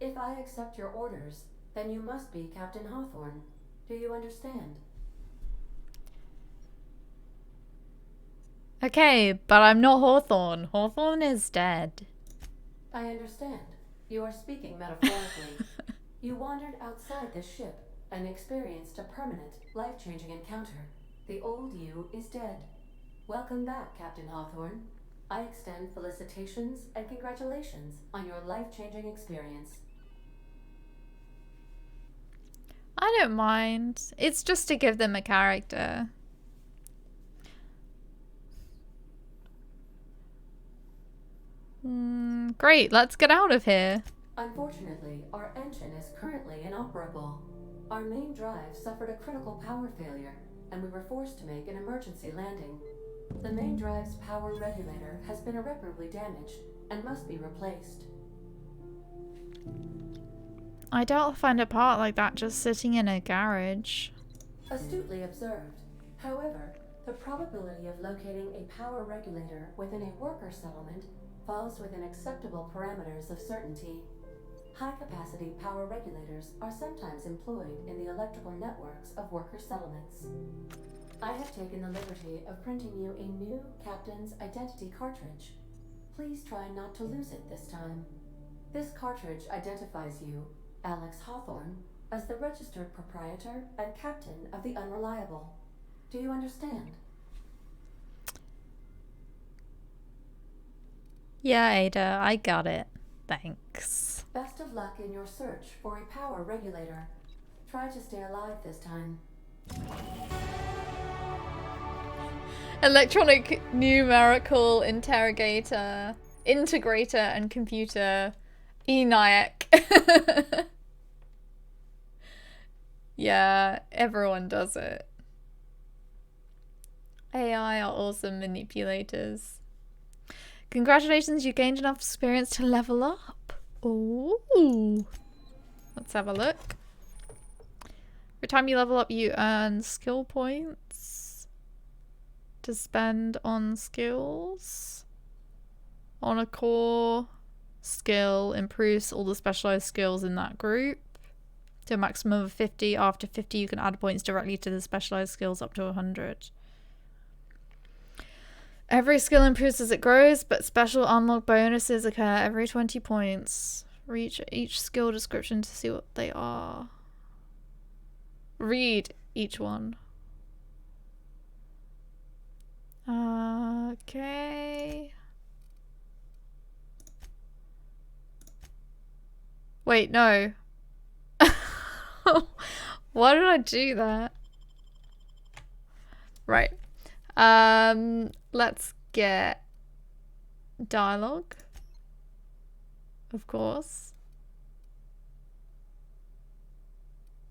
If I accept your orders, then you must be Captain Hawthorne. Do you understand? Okay, but I'm not Hawthorne. Hawthorne is dead. I understand. You are speaking metaphorically. You wandered outside this ship and experienced a permanent, life-changing encounter. The old you is dead. Welcome back, Captain Hawthorne. I extend felicitations and congratulations on your life-changing experience. I don't mind. It's just to give them a character. Great, let's get out of here. Unfortunately, our engine is currently inoperable. Our main drive suffered a critical power failure, and we were forced to make an emergency landing. The main drive's power regulator has been irreparably damaged and must be replaced. I doubt I'll find a part like that just sitting in a garage. Astutely observed. However, the probability of locating a power regulator within a worker settlement falls within acceptable parameters of certainty. High-capacity power regulators are sometimes employed in the electrical networks of worker settlements. I have taken the liberty of printing you a new Captain's Identity cartridge. Please try not to lose it this time. This cartridge identifies you, Alex Hawthorne, as the registered proprietor and captain of the Unreliable. Do you understand? Yeah, Ada, I got it. Thanks. Best of luck in your search for a power regulator. Try to stay alive this time. Electronic numerical integrator and computer ENIAC. Yeah, everyone does it. AI are awesome manipulators. Congratulations, you gained enough experience to level up. Ooh. Let's have a look. Every time you level up, you earn skill points to spend on skills. On a core skill improves all the specialized skills in that group to a maximum of 50. After 50, you can add points directly to the specialized skills up to 100. Every skill improves as it grows, but special unlock bonuses occur every 20 points. Read each skill description to see what they are. Read each one. Okay. Wait, no. Why did I do that? Right. Let's get dialogue. Of course.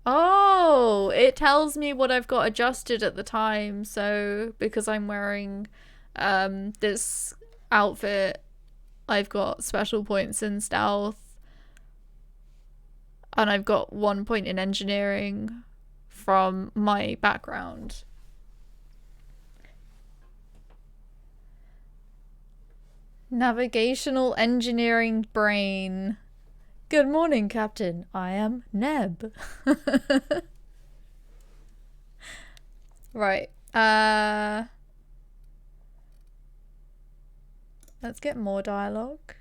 Oh, it tells me what I've got adjusted at the time. So because I'm wearing this outfit, I've got special points in stealth. And I've got 1 point in engineering from my background. Navigational engineering brain. Good morning, Captain. I am Neb. Right. Let's get more dialogue.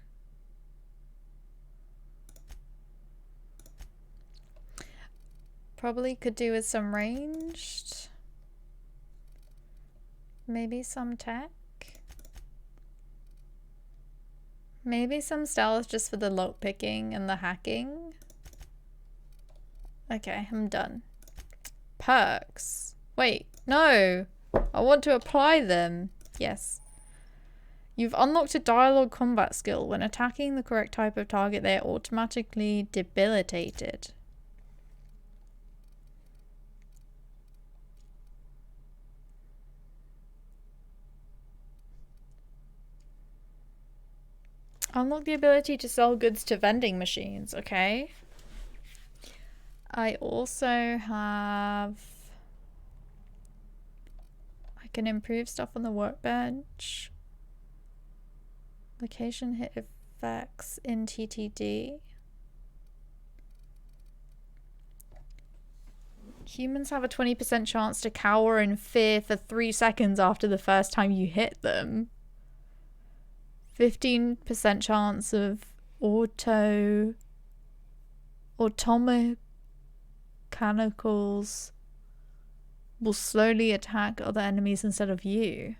Probably could do with some ranged. Maybe some tech. Maybe some stealth just for the lockpicking and the hacking. Okay, I'm done. Perks. Wait, no. I want to apply them. Yes. You've unlocked a dialogue combat skill. When attacking the correct type of target, they are automatically debilitated. Unlock the ability to sell goods to vending machines. Okay. I also have... I can improve stuff on the workbench. Location hit effects in TTD. Humans have a 20% chance to cower in fear for 3 seconds after the first time you hit them. 15% chance of automechanicals will slowly attack other enemies instead of you.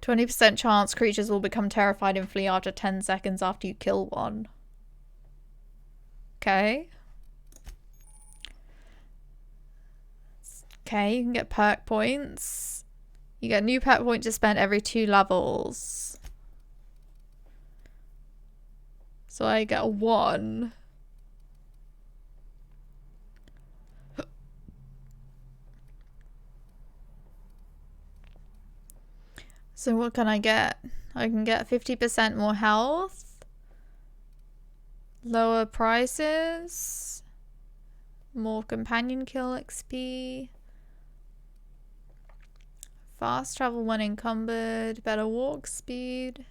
20% chance creatures will become terrified and flee after 10 seconds after you kill one. Okay. Okay, you can get perk points. You get a new perk point to spend every 2 levels. So I get 1. So what can I get? I can get 50% more health, lower prices, more companion kill XP, fast travel when encumbered, better walk speed,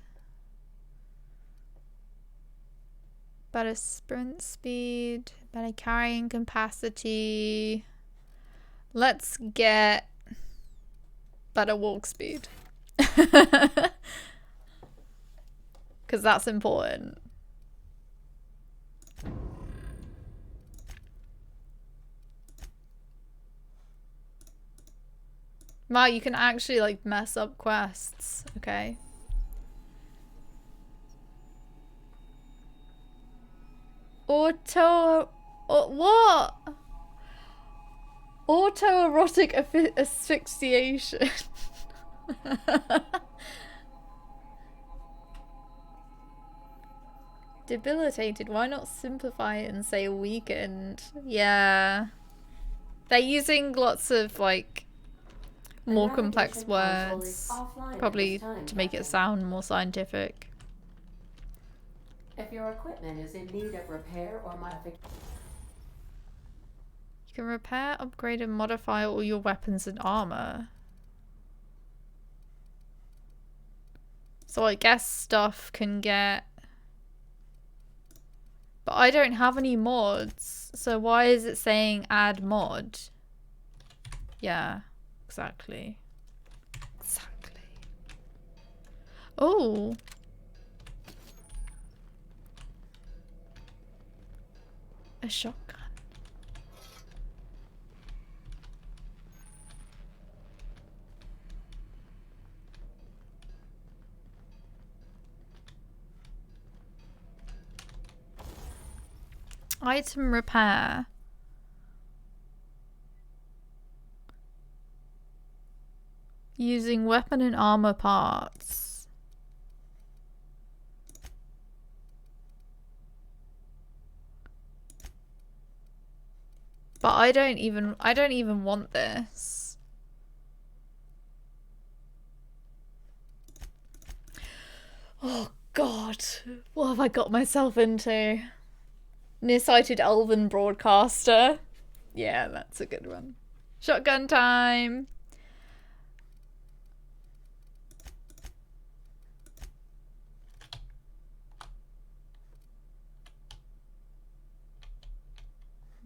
better sprint speed, better carrying capacity. Let's get better walk speed. Because that's important. Wow, you can actually like mess up quests. Okay. What? Autoerotic asphyxiation. Debilitated. Why not simplify it and say weakened? Yeah. They're using lots of like more complex words. Probably to make it sound more scientific. If your equipment is in need of repair or modification, you can repair, upgrade, and modify all your weapons and armor. So I guess stuff can get... But I don't have any mods. So why is it saying add mod? Yeah, exactly. Exactly. Oh. A shotgun. Item repair. Using weapon and armor parts. But I don't even want this. Oh god. What have I got myself into? Nearsighted elven broadcaster. Yeah, that's a good one. Shotgun time.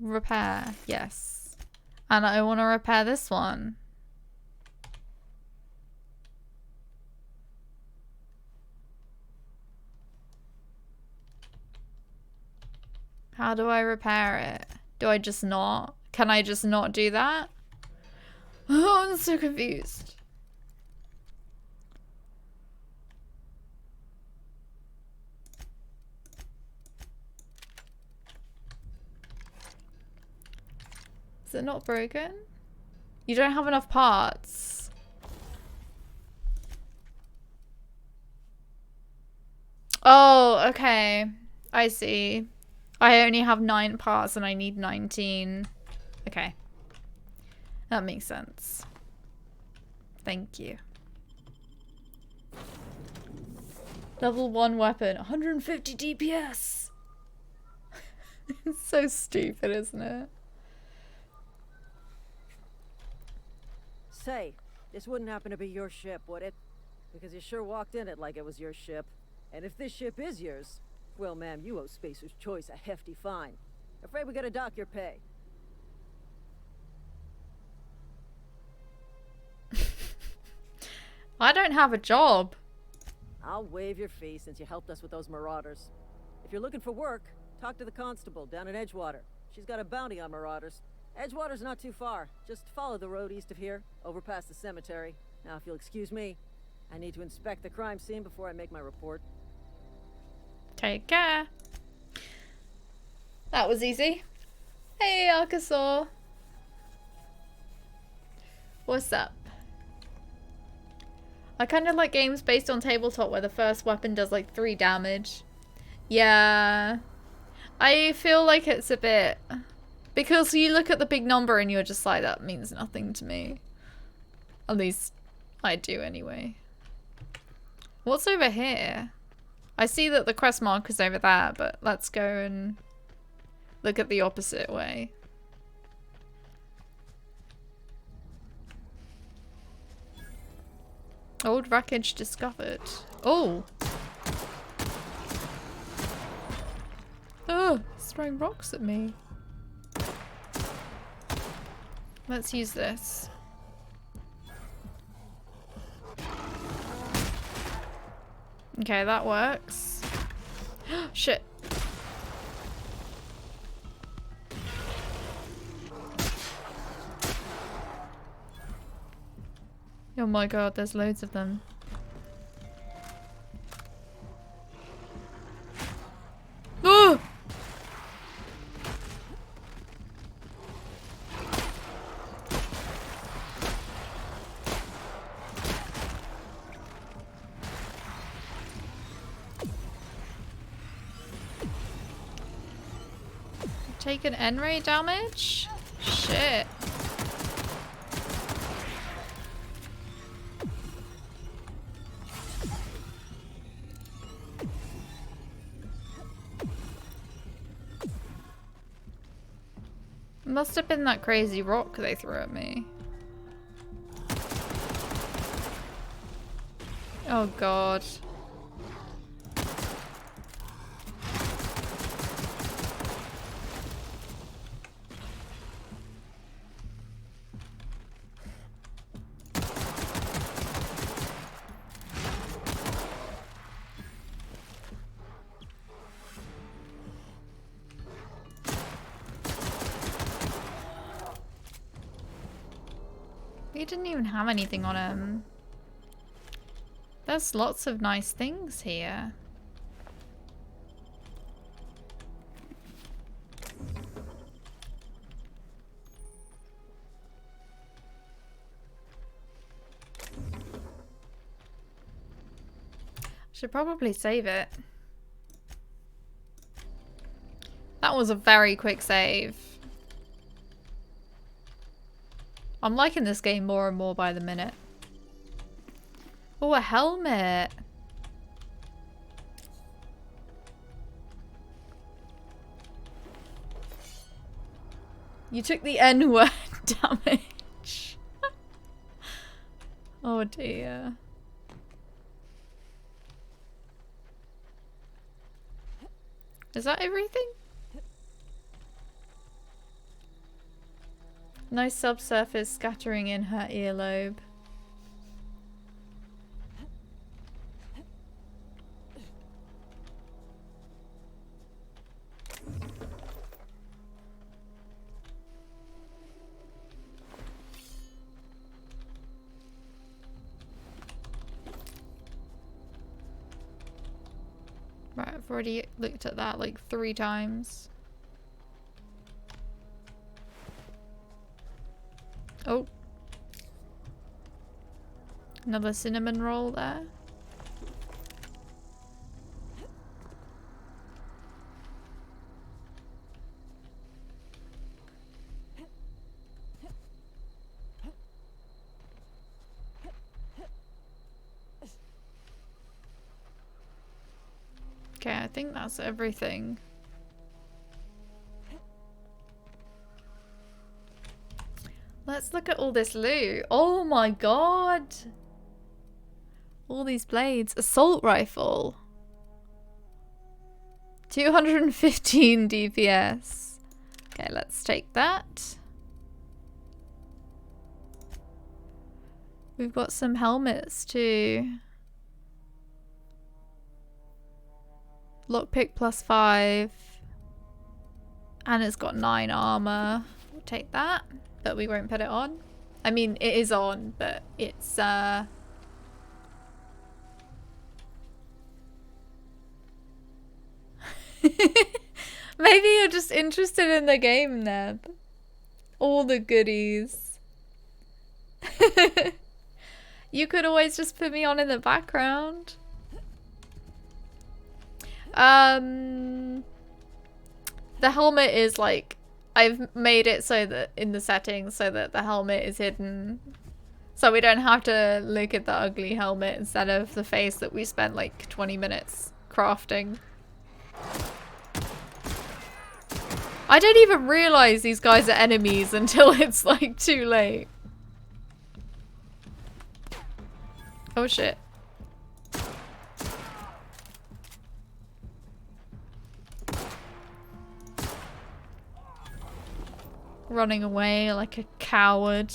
Repair, yes. And I want to repair this one. How do I repair it? Do I just not? Can I just not do that? Oh, I'm so confused. Is it not broken? You don't have enough parts. Oh, okay. I see. I only have 9 parts and I need 19. Okay. That makes sense. Thank you. Level 1 weapon. 150 DPS! It's so stupid, isn't it? Say, this wouldn't happen to be your ship, would it? Because you sure walked in it like it was your ship. And if this ship is yours, well, ma'am, you owe Spacer's Choice a hefty fine. Afraid we gotta dock your pay. I don't have a job. I'll waive your fee since you helped us with those marauders. If you're looking for work, talk to the constable down in Edgewater. She's got a bounty on marauders. Edgewater's not too far. Just follow the road east of here, over past the cemetery. Now, if you'll excuse me, I need to inspect the crime scene before I make my report. Take care. That was easy. Hey, Arkasaur. What's up? I kind of like games based on tabletop where the first weapon does like 3 damage. Yeah. I feel like it's a bit... Because you look at the big number and you're just like, that means nothing to me. At least I do anyway. What's over here? I see that the quest marker's over there, but let's go and look at the opposite way. Old wreckage discovered. Oh! Oh, it's throwing rocks at me. Let's use this. Okay, that works. Shit. Oh my god, there's loads of them. Oh! Take an N-ray damage? Shit. Must have been that crazy rock they threw at me. Oh god. He didn't even have anything on him. There's lots of nice things here. Should probably save it. That was a very quick save. I'm liking this game more and more by the minute. Oh, a helmet. You took the N-word damage. Oh dear. Is that everything? No subsurface scattering in her earlobe. Right, I've already looked at that like 3 times. Oh. Another cinnamon roll there. Okay, I think that's everything. Let's look at all this loot. Oh my god. All these blades. Assault rifle. 215 DPS. Okay, let's take that. We've got some helmets too. Lockpick +5. And it's got 9 armor. We'll take that, but we won't put it on. I mean, it is on, but it's maybe you're just interested in the game, Neb. All the goodies. You could always just put me on in the background. The helmet is like, I've made it so that in the settings so that the helmet is hidden. So we don't have to look at the ugly helmet instead of the face that we spent like 20 minutes crafting. I don't even realize these guys are enemies until it's like too late. Oh shit. Running away like a coward.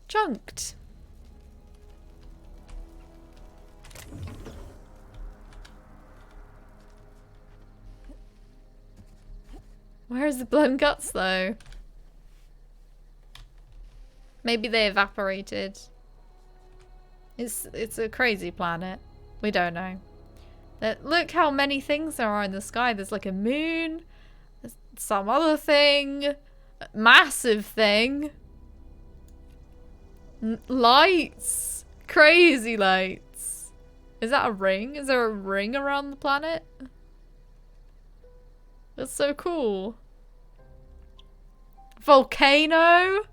Junked. Where's the blown guts though? Maybe they evaporated. It's a crazy planet. We don't know. Look how many things there are in the sky. There's like a moon, there's some other thing, a massive thing. Lights, crazy lights. Is that a ring? Is there a ring around the planet? That's so cool. Volcano?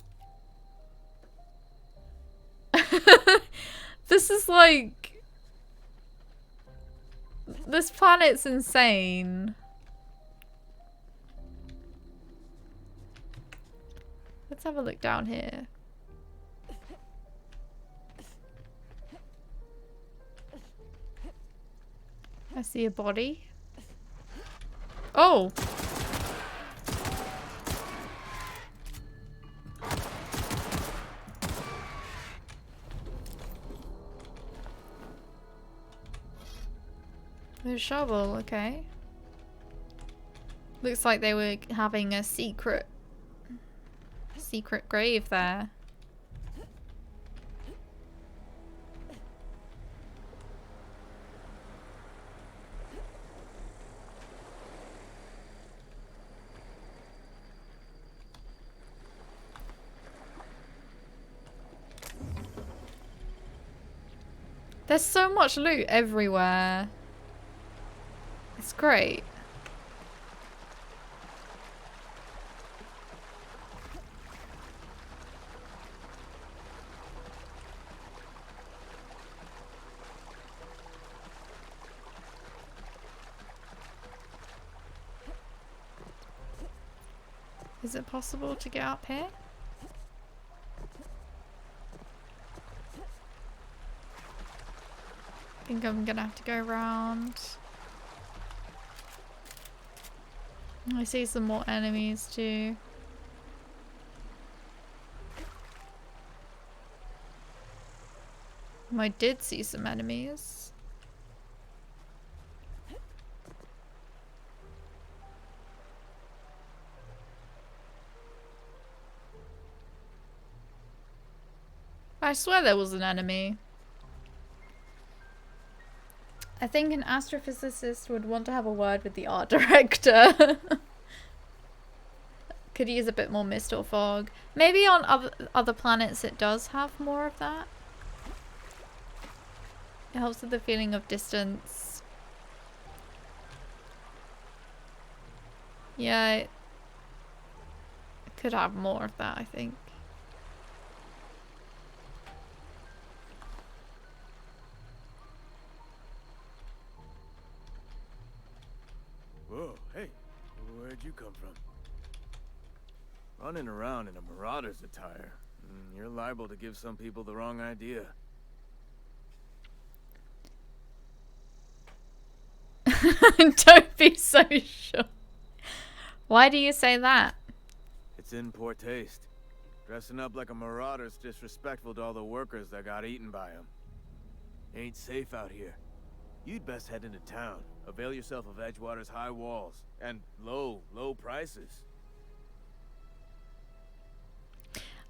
This is like... This planet's insane. Let's have a look down here. I see a body. Oh! There's a shovel, okay. Looks like they were having a secret grave there. There's so much loot everywhere. It's great. Is it possible to get up here? I think I'm gonna have to go around. I see some more enemies too. I did see some enemies. I swear there was an enemy. I think an astrophysicist would want to have a word with the art director. Could use a bit more mist or fog. Maybe on other planets it does have more of that. It helps with the feeling of distance. Yeah, it could have more of that, I think. Whoa, hey, where'd you come from? Running around in a marauder's attire. You're liable to give some people the wrong idea. Don't be so sure. Why do you say that? It's in poor taste. Dressing up like a marauder's disrespectful to all the workers that got eaten by him. Ain't safe out here. You'd best head into town. Avail yourself of Edgewater's high walls and low prices.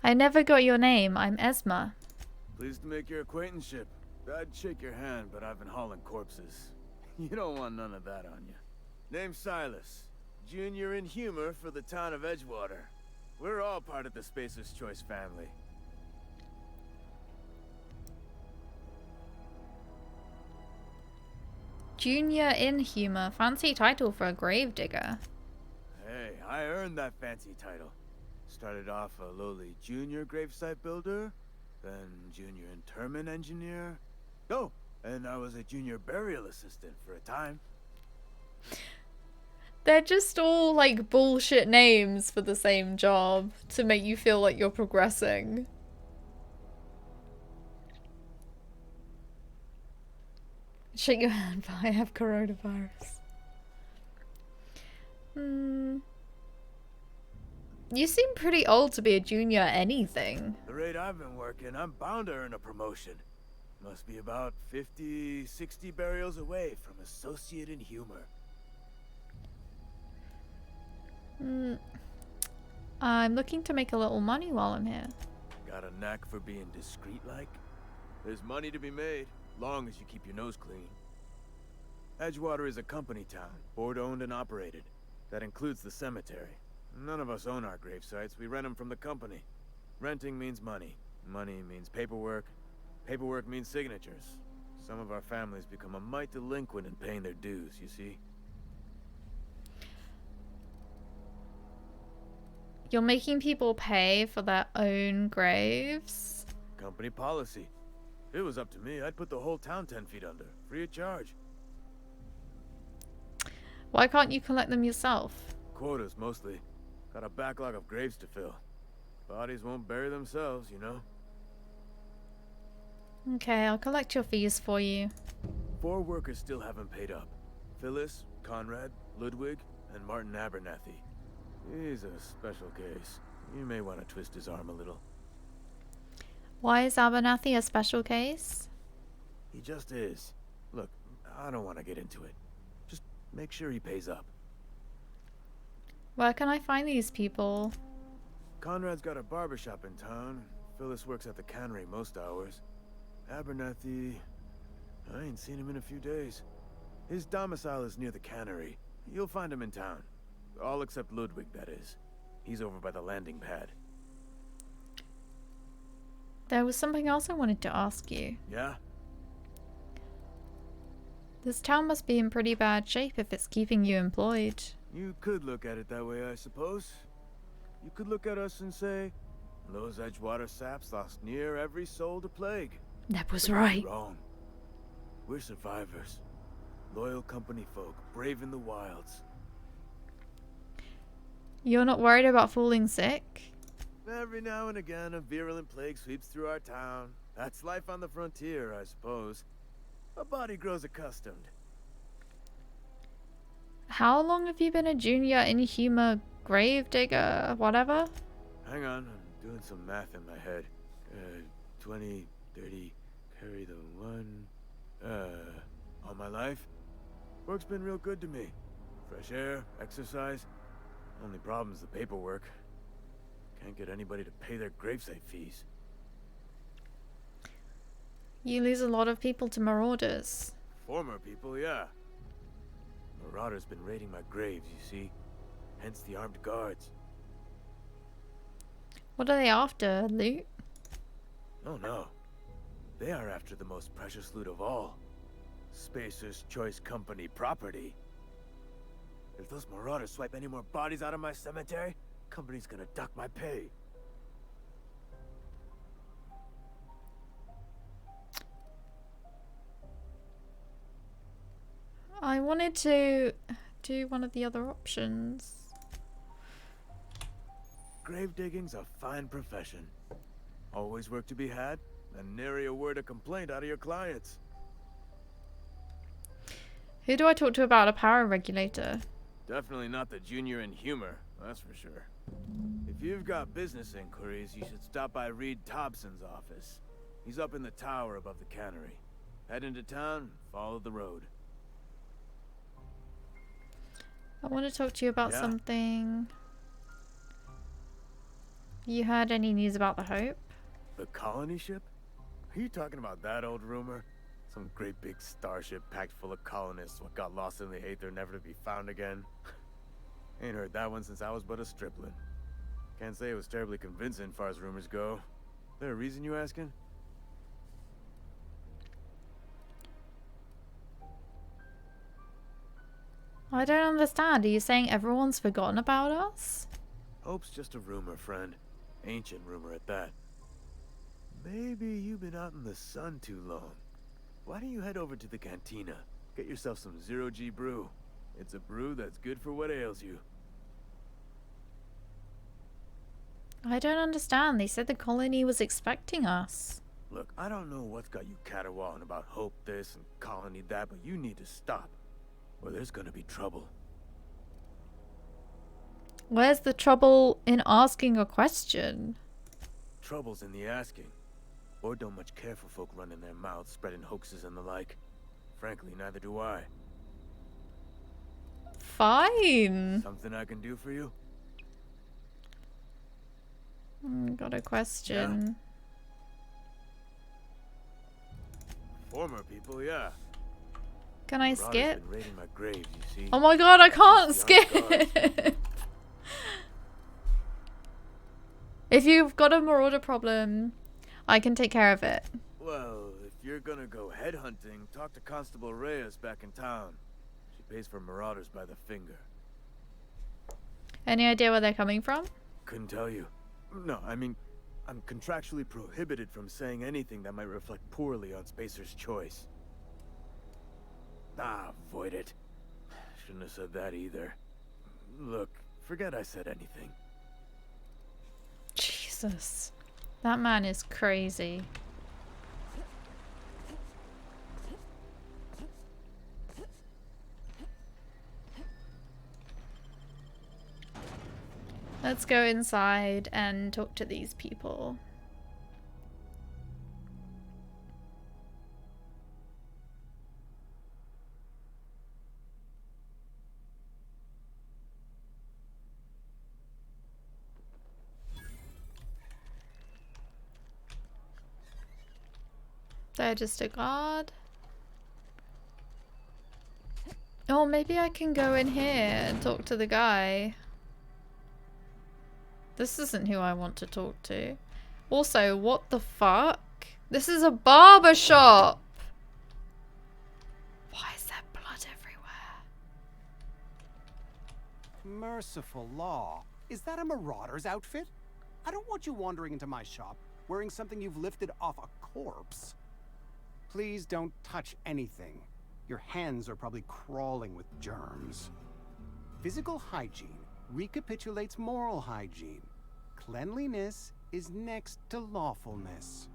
I never got your name. I'm Esma. Pleased to make your acquaintanceship. I'd shake your hand, but I've been hauling corpses. You don't want none of that on you. Name's Silas. Junior in humor for the town of Edgewater. We're all part of the Spacer's Choice family. Junior in humor. Fancy title for a gravedigger. Hey, I earned that fancy title. Started off a lowly junior gravesite builder, then junior interment engineer. Oh, and I was a junior burial assistant for a time. They're just all like bullshit names for the same job to make you feel like you're progressing. Shake your hand, but I have coronavirus. You seem pretty old to be a junior anything. The rate I've been working, I'm bound to earn a promotion. Must be about 50, 60 burials away from associate in humor. I'm looking to make a little money while I'm here. Got a knack for being discreet-like? There's money to be made, long as you keep your nose clean. Edgewater is a company town, board-owned and operated. That includes the cemetery. None of us own our grave sites, we rent them from the company. Renting means money. Money means paperwork. Paperwork means signatures. Some of our families become a mite delinquent in paying their dues, you see? You're making people pay for their own graves? Company policy. If it was up to me, I'd put the whole town 10 feet under, free of charge. Why can't you collect them yourself? Quotas, mostly. Got a backlog of graves to fill. Bodies won't bury themselves, you know? Okay, I'll collect your fees for you. 4 workers still haven't paid up. Phyllis, Conrad, Ludwig, and Martin Abernathy. He's a special case. You may want to twist his arm a little. Why is Abernathy a special case? He just is. Look, I don't want to get into it. Just make sure he pays up. Where can I find these people? Conrad's got a barbershop in town. Phyllis works at the cannery most hours. Abernathy... I ain't seen him in a few days. His domicile is near the cannery. You'll find him in town. All except Ludwig, that is. He's over by the landing pad. There was something else I wanted to ask you. Yeah? This town must be in pretty bad shape if it's keeping you employed. You could look at it that way, I suppose. You could look at us and say, those Edgewater saps lost near every soul to plague. That was But right. you're wrong. We're survivors. Loyal company folk, brave in the wilds. You're not worried about falling sick? Every now and again, a virulent plague sweeps through our town. That's life on the frontier, I suppose. A body grows accustomed. How long have you been a junior in humor gravedigger, whatever? Hang on, I'm doing some math in my head. 20, 30, carry the 1... all my life? Work's been real good to me. Fresh air, exercise. Only problem's the paperwork. Can't get anybody to pay their gravesite fees. You lose a lot of people to marauders. Former people, yeah. Marauders been raiding my graves, you see. Hence the armed guards. What are they after? Loot? Oh no. They are after the most precious loot of all. Spacer's Choice Company property. If those marauders swipe any more bodies out of my cemetery, company's gonna duck my pay. I wanted to do one of the other options. Grave digging's a fine profession. Always work to be had, and nary a word of complaint out of your clients. Who do I talk to about a power regulator? Definitely not the junior in humor, that's for sure. If you've got business inquiries, you should stop by Reed Thompson's office. He's up in the tower above the cannery. Head into town, follow the road. I want to talk to you about Yeah? something. You heard any news about the Hope? The colony ship? Are you talking about that old rumor? Some great big starship packed full of colonists what got lost in the aether never to be found again? Ain't heard that one since I was but a stripling. Can't say it was terribly convincing far as rumors go. There a reason you asking? I don't understand. Are you saying everyone's forgotten about us? Hope's just a rumor, friend. Ancient rumor at that. Maybe you've been out in the sun too long. Why don't you head over to the cantina? Get yourself some zero-G brew. It's a brew that's good for what ails you. I don't understand. They said the colony was expecting us. Look, I don't know what's got you caterwauling about Hope this and Colony that, but you need to stop. Or there's gonna be trouble. Where's the trouble in asking a question? Trouble's in the asking. Or don't much care for folk running their mouths, spreading hoaxes and the like. Frankly, neither do I. Fine. Something I can do for you? Got a question. Former people, yeah. Can I Marauders skip? been raiding my graves, you see. Oh my god, I can't Beyond skip! If you've got a marauder problem, I can take care of it. Well, if you're gonna go headhunting, talk to Constable Reyes back in town. She pays for marauders by the finger. Any idea where they're coming from? Couldn't tell you. No, I mean, I'm contractually prohibited from saying anything that might reflect poorly on Spacer's choice. Ah, avoid it. Shouldn't have said that either. Look, forget I said anything. Jesus. That man is crazy. Let's go inside and talk to these people. They're just a guard. Oh, maybe I can go in here and talk to the guy. This isn't who I want to talk to. Also, what the fuck? This is a barber shop! Why is there blood everywhere? Merciful law. Is that a marauder's outfit? I don't want you wandering into my shop wearing something you've lifted off a corpse. Please don't touch anything. Your hands are probably crawling with germs. Physical hygiene recapitulates moral hygiene. Cleanliness is next to lawfulness.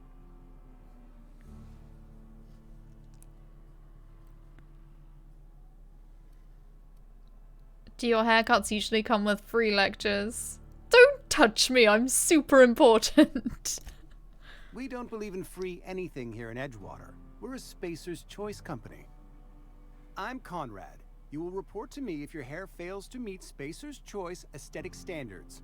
Do your haircuts usually come with free lectures? Don't touch me, I'm super important. We don't believe in free anything here in Edgewater. We're a Spacer's Choice company. I'm Conrad. You will report to me if your hair fails to meet Spacer's Choice aesthetic standards.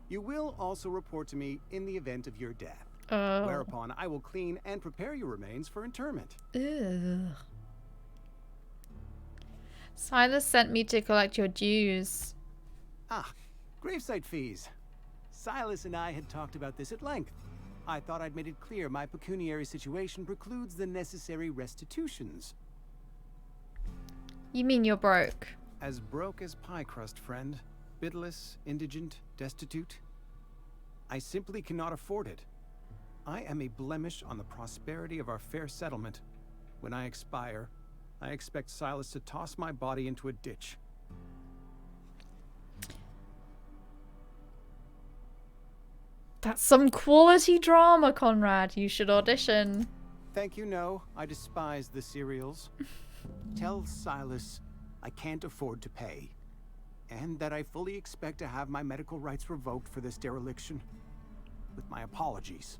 You will also report to me in the event of your death. Whereupon I will clean and prepare your remains for interment. Ugh. Silas sent me to collect your dues. Ah, gravesite fees. Silas and I had talked about this at length. I thought I'd made it clear my pecuniary situation precludes the necessary restitutions. You mean you're broke? As broke as pie crust, friend. Bidless, indigent, destitute. I simply cannot afford it. I am a blemish on the prosperity of our fair settlement. When I expire, I expect Silas to toss my body into a ditch. That's some quality drama, Conrad. You should audition. Thank you, no. I despise the serials. Tell Silas I can't afford to pay, and that I fully expect to have my medical rights revoked for this dereliction. With my apologies.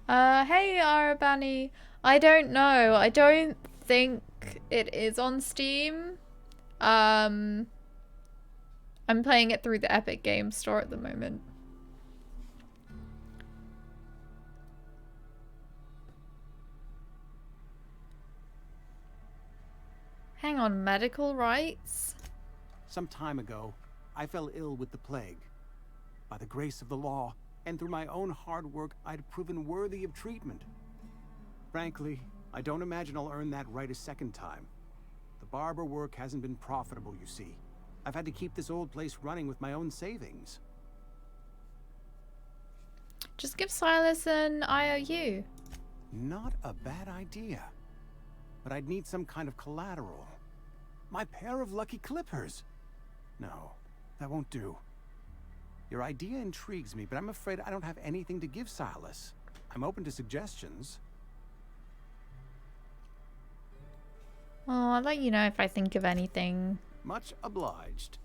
Hey Arabani. I don't know. I don't think it is on Steam. I'm playing it through the Epic Games Store at the moment. Hang on, medical rights? Some time ago, I fell ill with the plague. By the grace of the law, and through my own hard work, I'd proven worthy of treatment. Frankly, I don't imagine I'll earn that right a second time. The barber work hasn't been profitable, you see. I've had to keep this old place running with my own savings. Just give Silas an IOU. Not a bad idea. But I'd need some kind of collateral. My pair of lucky clippers. No, that won't do. Your idea intrigues me, but I'm afraid I don't have anything to give Silas. I'm open to suggestions. Oh, I'll let you know if I think of anything. Much obliged.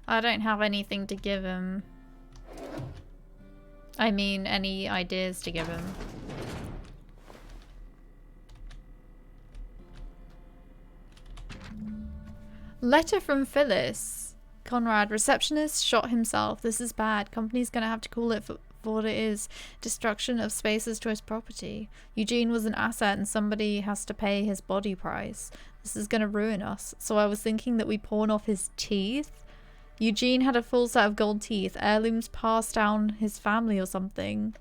I don't have anything to give him. I mean, any ideas to give him. Letter from Phyllis. Conrad, receptionist, shot himself. This is bad. Company's gonna have to call it for what it is. Destruction of Spacer's choice property. Eugene was an asset and somebody has to pay his body price. This is gonna ruin us. So I was thinking that we pawn off his teeth. Eugene had a full set of gold teeth. Heirlooms passed down his family or something.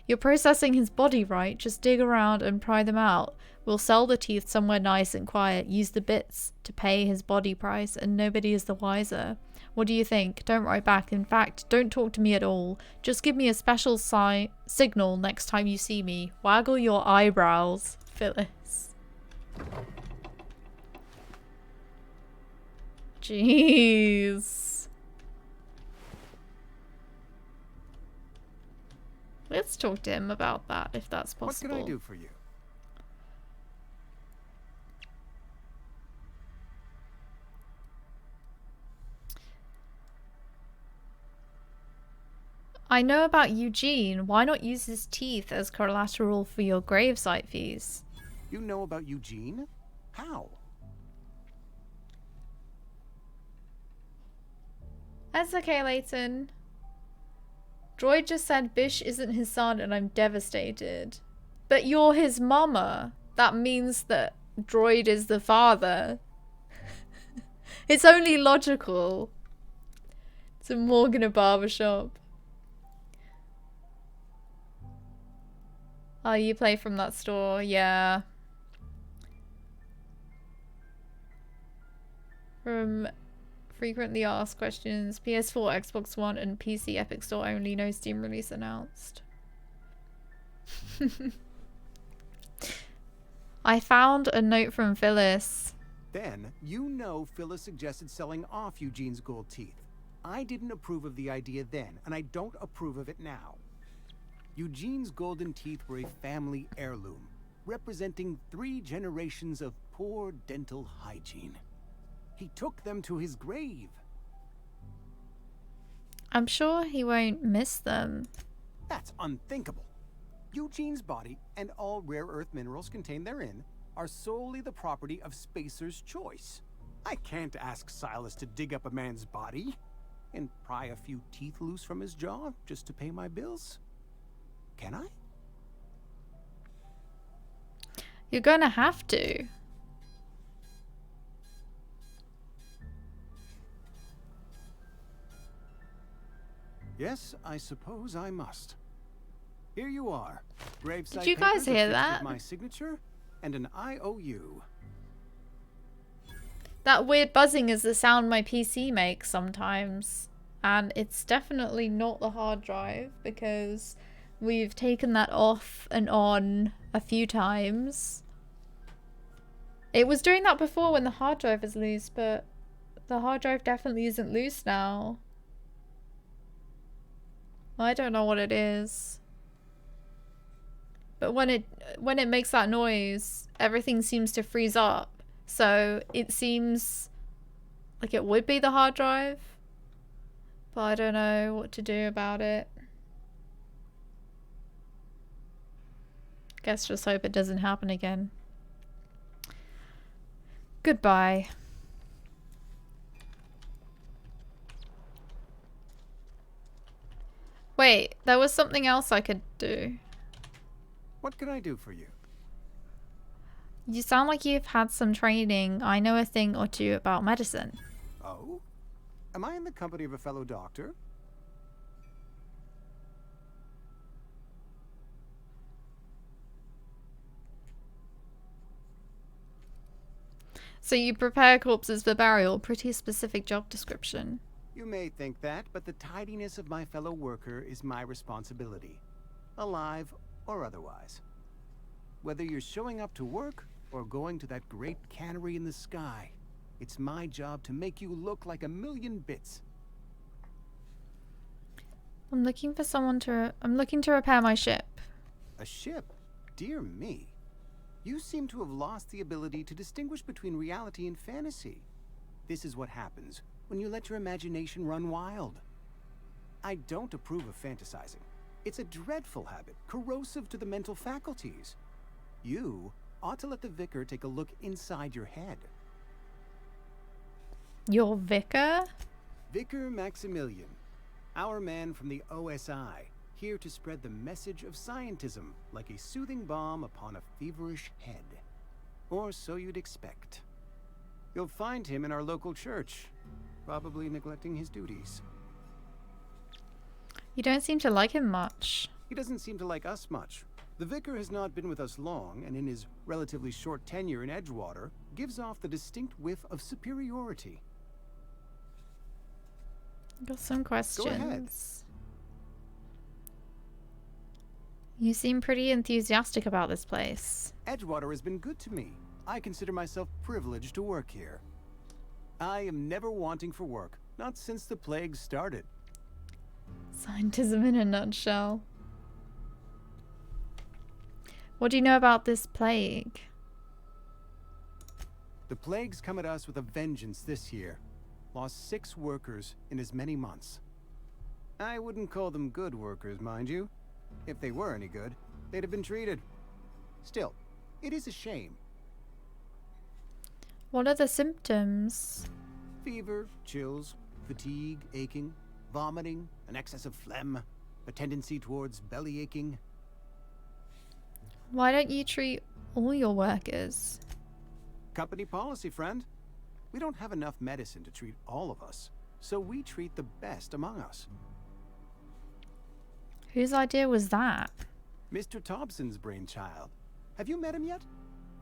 You're processing his body, right? Just dig around and pry them out. We'll sell the teeth somewhere nice and quiet. Use the bits to pay his body price and nobody is the wiser. What do you think? Don't write back. In fact, don't talk to me at all. Just give me a special signal next time you see me. Waggle your eyebrows, Phyllis. Jeez. Let's talk to him about that, if that's possible. What can I do for you? I know about Eugene. Why not use his teeth as collateral for your gravesite fees? You know about Eugene? How? That's okay, Leighton. Droid just said Bish isn't his son and I'm devastated. But you're his mama. That means that Droid is the father. It's only logical. It's a Morgan a barbershop. Oh, you play from that store? Yeah. From frequently asked questions. PS4, Xbox One, and PC Epic Store only. No Steam release announced. I found a note from Phyllis. Then, you know Phyllis suggested selling off Eugene's gold teeth. I didn't approve of the idea then, and I don't approve of it now. Eugene's golden teeth were a family heirloom, representing 3 generations of poor dental hygiene. He took them to his grave. I'm sure he won't miss them. That's unthinkable. Eugene's body and all rare earth minerals contained therein are solely the property of Spacer's choice. I can't ask Silas to dig up a man's body and pry a few teeth loose from his jaw just to pay my bills. Can I? You're gonna have to. Yes, I suppose I must. Here you are. Gravesite Did you guys papers affixed hear with that? my signature and an IOU. That weird buzzing is the sound my PC makes sometimes. And it's definitely not the hard drive because we've taken that off and on a few times. It was doing that before when the hard drive was loose, but the hard drive definitely isn't loose now. I don't know what it is. But when it makes that noise, everything seems to freeze up. So it seems like it would be the hard drive, but I don't know what to do about it. Guess just hope it doesn't happen again. Goodbye. Wait, there was something else I could do. What can I do for you? You sound like you've had some training. I know a thing or two about medicine. Oh? Am I in the company of a fellow doctor? So you prepare corpses for burial. Pretty specific job description. You may think that, but the tidiness of my fellow worker is my responsibility. Alive or otherwise. Whether you're showing up to work or going to that great cannery in the sky, it's my job to make you look like a million bits. I'm looking to repair my ship. A ship? Dear me. You seem to have lost the ability to distinguish between reality and fantasy. This is what happens when you let your imagination run wild. I don't approve of fantasizing. It's a dreadful habit, corrosive to the mental faculties. You ought to let the vicar take a look inside your head. Your vicar? Vicar Maximilian, our man from the OSI, here to spread the message of scientism like a soothing balm upon a feverish head. Or so you'd expect. You'll find him in our local church, probably neglecting his duties. You don't seem to like him much. He doesn't seem to like us much. The vicar has not been with us long, and in his relatively short tenure in Edgewater, gives off the distinct whiff of superiority. Got some questions. Go ahead. You seem pretty enthusiastic about this place. Edgewater has been good to me. I consider myself privileged to work here. I am never wanting for work, not since the plague started. Scientism in a nutshell. What do you know about this plague? The plague's come at us with a vengeance this year. Lost 6 workers in as many months. I wouldn't call them good workers, mind you. If they were any good, they'd have been treated. Still, it is a shame. What are the symptoms? Fever, chills, fatigue, aching, vomiting, an excess of phlegm, a tendency towards belly aching. Why don't you treat all your workers? Company policy, friend. We don't have enough medicine to treat all of us, so we treat the best among us. Whose idea was that? Mr. Thompson's brainchild. Have you met him yet?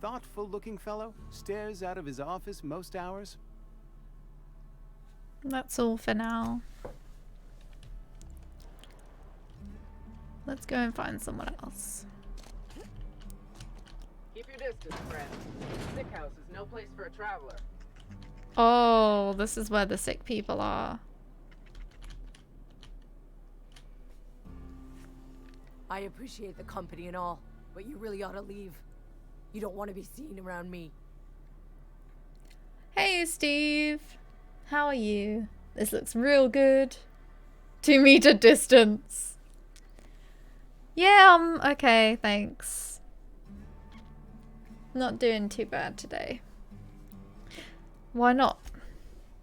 Thoughtful-looking fellow, stares out of his office most hours. That's all for now. Let's go and find someone else. Keep your distance, friend. Sick house is no place for a traveler. Oh, this is where the sick people are. I appreciate the company and all, but you really ought to leave. You don't want to be seen around me. Hey, Steve. How are you? This looks real good. 2 meter distance. Yeah, okay, thanks. Not doing too bad today. Why not?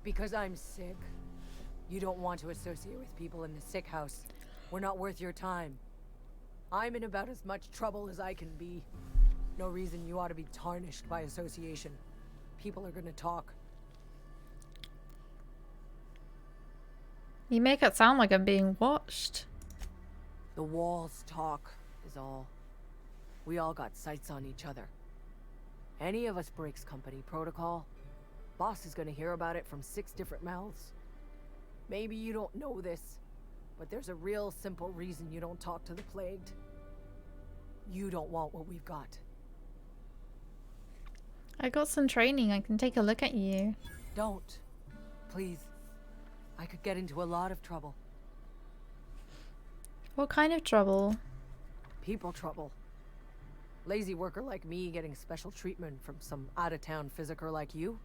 Because I'm sick. You don't want to associate with people in the sick house. We're not worth your time. I'm in about as much trouble as I can be. No reason you ought to be tarnished by association. People are gonna talk. You make it sound like I'm being watched. The walls talk, is all. We all got sights on each other. Any of us breaks company protocol, boss is gonna hear about it from 6 different mouths. Maybe you don't know this, but there's a real simple reason you don't talk to the plagued. You don't want what we've got. I got some training. I can take a look at you. Don't. Please. I could get into a lot of trouble. What kind of trouble? People trouble. Lazy worker like me getting special treatment from some out-of-town physiker like you?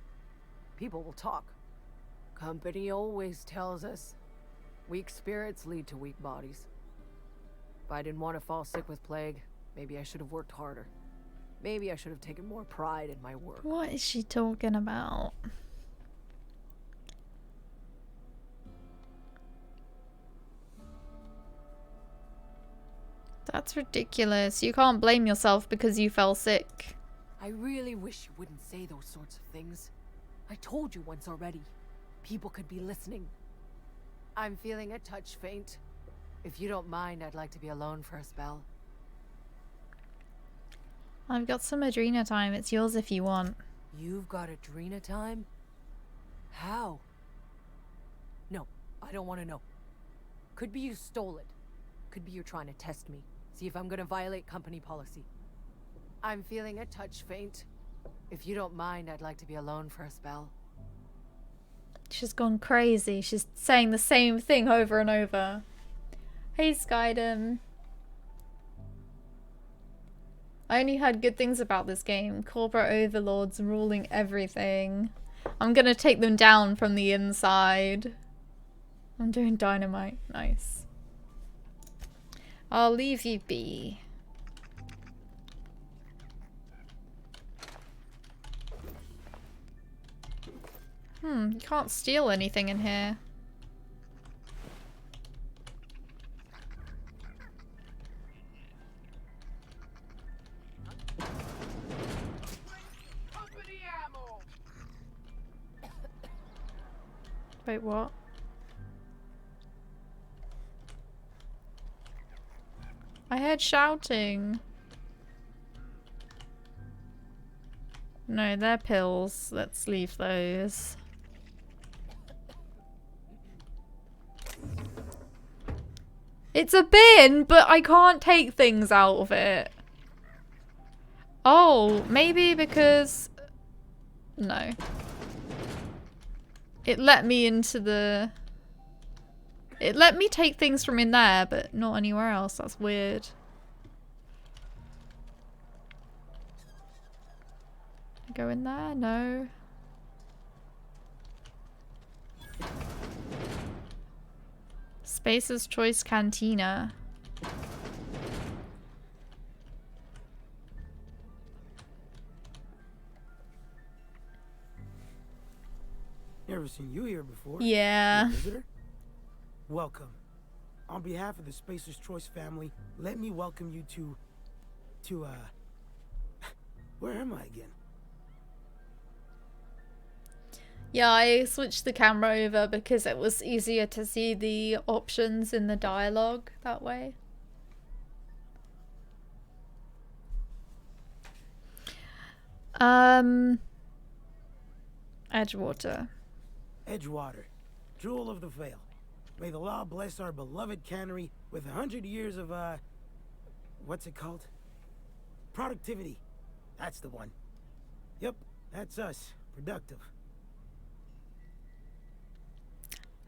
People will talk. Company always tells us weak spirits lead to weak bodies. If I didn't want to fall sick with plague, maybe I should have worked harder. Maybe I should have taken more pride in my work. What is she talking about? That's ridiculous. You can't blame yourself because you fell sick. I really wish you wouldn't say those sorts of things. I told you once already. People could be listening. I'm feeling a touch faint. If you don't mind, I'd like to be alone for a spell. I've got some Adrena time. It's yours if you want. You've got Adrena time? How? No, I don't want to know. Could be you stole it. Could be you're trying to test me. See if I'm gonna violate company policy. I'm feeling a touch faint. If you don't mind, I'd like to be alone for a spell. She's gone crazy. She's saying the same thing over and over. Hey, Skydom. I only heard good things about this game. Corporate overlords ruling everything. I'm gonna take them down from the inside. I'm doing dynamite. Nice. I'll leave you be. You can't steal anything in here. Wait, what? I heard shouting. No, they're pills. Let's leave those. It's a bin, but I can't take things out of it. Oh, maybe because... No. It let me into the... It let me take things from in there, but not anywhere else. That's weird. Go in there? No. Space's Choice Cantina. Never seen you here before. Yeah. You a visitor? Welcome. On behalf of the Spacer's Choice family, let me welcome you to where am I again? Yeah, I switched the camera over because it was easier to see the options in the dialogue that way. Edgewater. Edgewater, jewel of the Vale. May the law bless our beloved cannery with 100 years of, what's it called? Productivity. That's the one. Yep, that's us. Productive.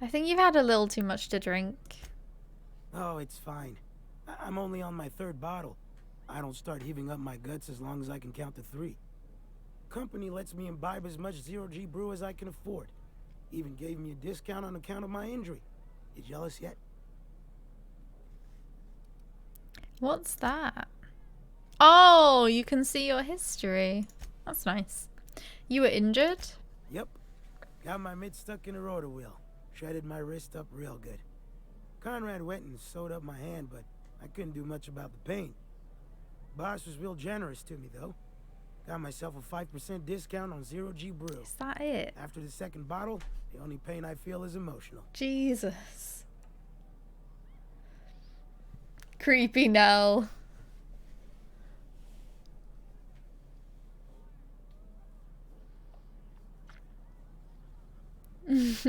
I think you've had a little too much to drink. Oh, it's fine. I'm only on my 3rd bottle. I don't start heaving up my guts as long as I can count to 3. Company lets me imbibe as much zero-G brew as I can afford. Even gave me a discount on account of my injury. You jealous yet? What's that? Oh, you can see your history. That's nice. You were injured? Yep. Got my mid stuck in a rotor wheel. Shredded my wrist up real good. Conrad went and sewed up my hand, but I couldn't do much about the pain. Boss was real generous to me, though. Got myself a 5% discount on zero-G brew. Is that it? After the 2nd bottle, the only pain I feel is emotional. Jesus. Creepy Nell. This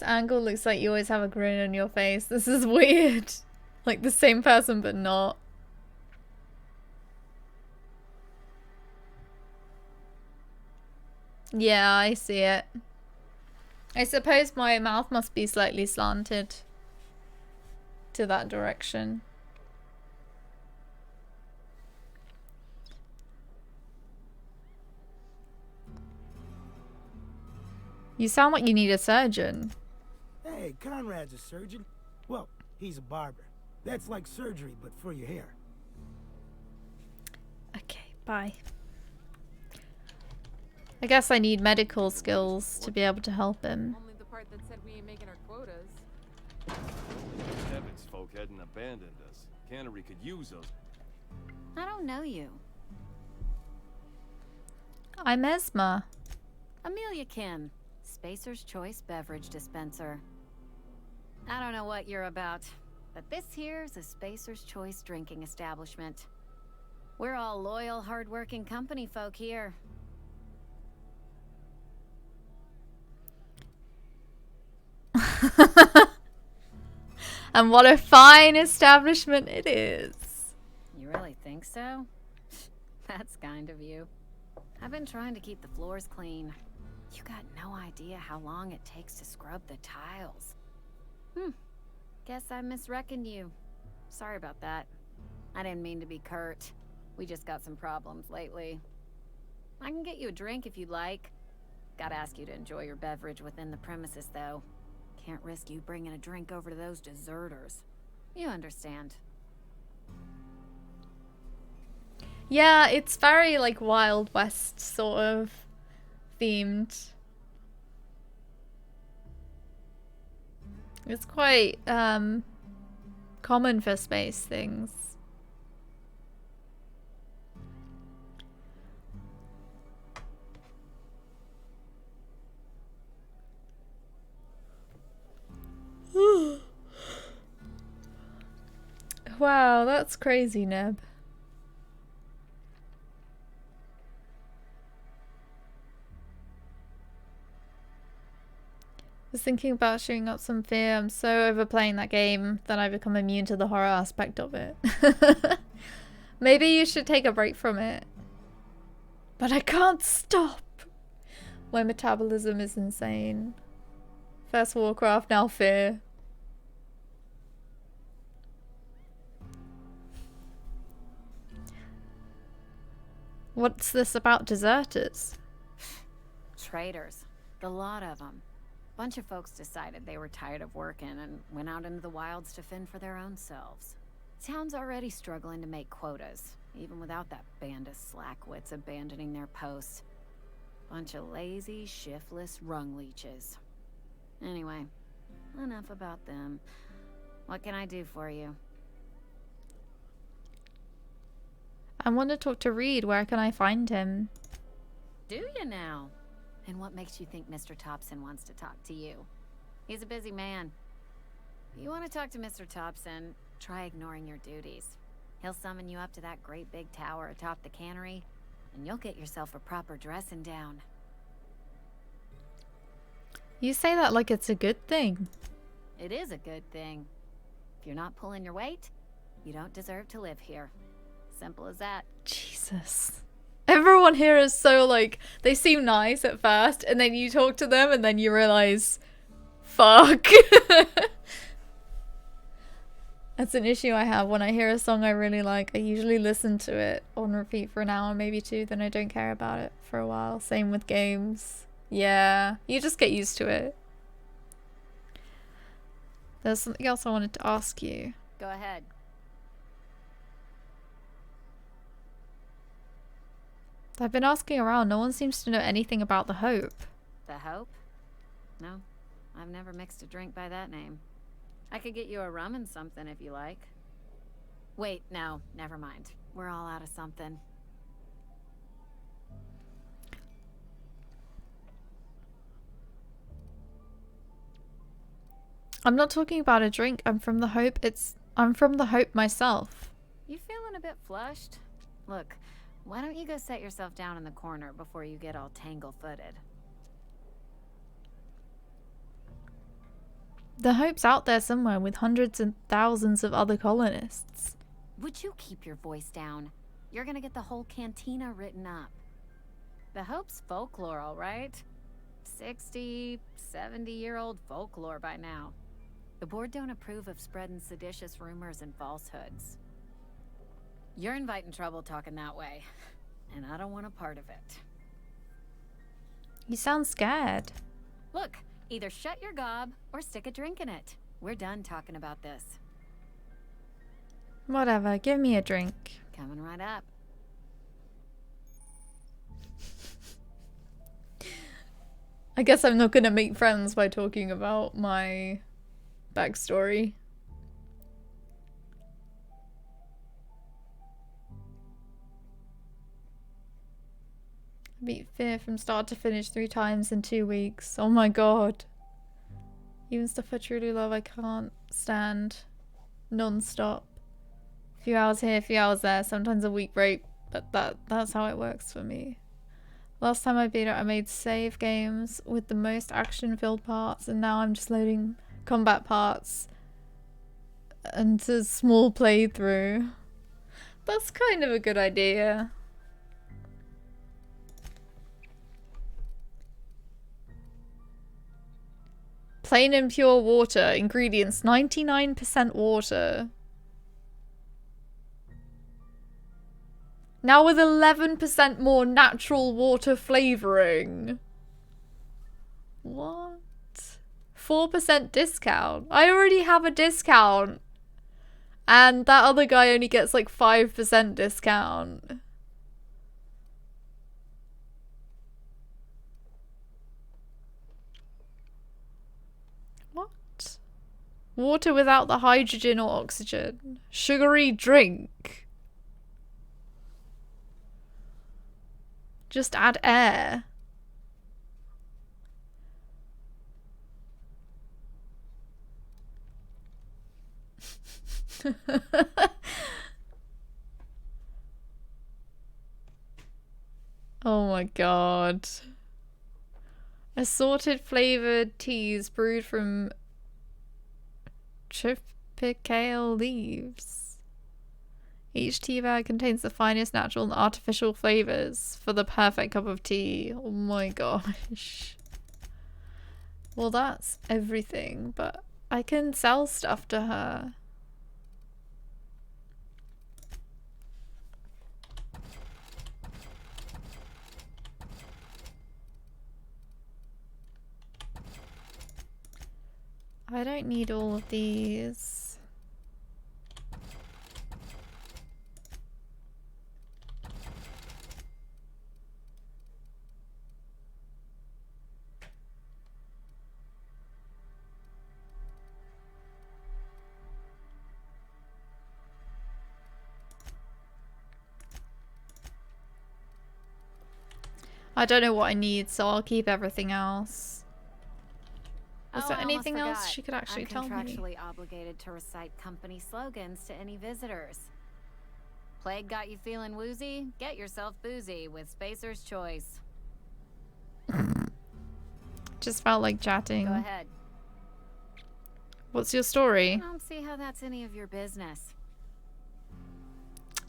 angle looks like you always have a grin on your face. This is weird. Like the same person, but not. Yeah, I see it. I suppose my mouth must be slightly slanted. to that direction. You sound like you need a surgeon. Hey, Conrad's a surgeon. Well, he's a barber. That's like surgery, but for your hair. Okay, bye. I guess I need medical skills to be able to help him. Only the part that said we ain't making our quotas. Heavens, folk hadn't abandoned us. Cannery could use us. I don't know you. I'm Esma. Amelia Kim, Spacer's Choice Beverage Dispenser. I don't know what you're about, but this here's a Spacer's Choice drinking establishment. We're all loyal, hard-working company folk here. And what a fine establishment it is. You really think so? That's kind of you. I've been trying to keep the floors clean. You got no idea how long it takes to scrub the tiles. Guess I misreckoned you. Sorry about that. I didn't mean to be curt. We just got some problems lately. I can get you a drink if you'd like. Gotta ask you to enjoy your beverage within the premises, though. Can't risk you bringing a drink over to those deserters. You understand. Yeah, it's very like Wild West sort of themed. It's quite common for space things. Wow, that's crazy, Neb. Was thinking about shooting up some fear. I'm so over playing that game that I become immune to the horror aspect of it. Maybe you should take a break from it. But I can't stop. My metabolism is insane. First Warcraft, now fear. What's this about deserters? Traitors. The lot of them. Bunch of folks decided they were tired of working and went out into the wilds to fend for their own selves. Town's already struggling to make quotas, even without that band of slackwits abandoning their posts. Bunch of lazy, shiftless rung leeches. Anyway, enough about them. What can I do for you? I want to talk to Reed. Where can I find him? Do you now? And what makes you think Mr. Thompson wants to talk to you? He's a busy man. If you want to talk to Mr. Thompson, try ignoring your duties. He'll summon you up to that great big tower atop the cannery, and you'll get yourself a proper dressing down. You say that like it's a good thing. It is a good thing. If you're not pulling your weight, you don't deserve to live here. Simple as that. Jesus. Everyone here is so like, they seem nice at first, and then you talk to them, and then you realize, fuck. That's an issue I have. When I hear a song I really like, I usually listen to it on repeat for an hour, maybe two, then I don't care about it for a while. Same with games. Yeah, you just get used to it. There's something else I wanted to ask you. Go ahead. I've been asking around. No one seems to know anything about the Hope. The Hope? No, I've never mixed a drink by that name. I could get you a rum and something if you like. Wait, no, never mind. We're all out of something. I'm not talking about a drink. I'm from the Hope. I'm from the Hope myself. You feeling a bit flushed? Look, why don't you go set yourself down in the corner before you get all tangle-footed? The Hope's out there somewhere with hundreds and thousands of other colonists. Would you keep your voice down? You're gonna get the whole cantina written up. The Hope's folklore, all right? 60, 70-year-old folklore by now. The board don't approve of spreading seditious rumors and falsehoods. You're inviting trouble talking that way, and I don't want a part of it. You sound scared. Look, either shut your gob or stick a drink in it. We're done talking about this. Whatever, give me a drink. Coming right up. I guess I'm not gonna make friends by talking about my backstory. Beat fear from start to finish 3 times in 2 weeks. Oh my god. Even stuff I truly love I can't stand. Non-stop. A few hours here, a few hours there, sometimes a week break, but that's how it works for me. Last time I beat it, I made save games with the most action-filled parts, and now I'm just loading combat parts into a small playthrough. That's kind of a good idea. Plain and pure water. Ingredients, 99% water. Now with 11% more natural water flavoring. What? 4% discount. I already have a discount. And that other guy only gets like 5% discount. What? Water without the hydrogen or oxygen. Sugary drink. Just add air. Oh my god. Assorted flavored teas brewed from tropical leaves. Each tea bag contains the finest natural and artificial flavors for the perfect cup of tea. Oh my gosh. Well, that's everything, but I can sell stuff to her. I don't need all of these. I don't know what I need, so I'll keep everything else. Was there anything else she could actually tell me? I'm contractually obligated to recite company slogans to any visitors. Plague got you feeling woozy? Get yourself boozy with Spacer's Choice. Just felt like chatting. Go ahead. What's your story? I don't see how that's any of your business.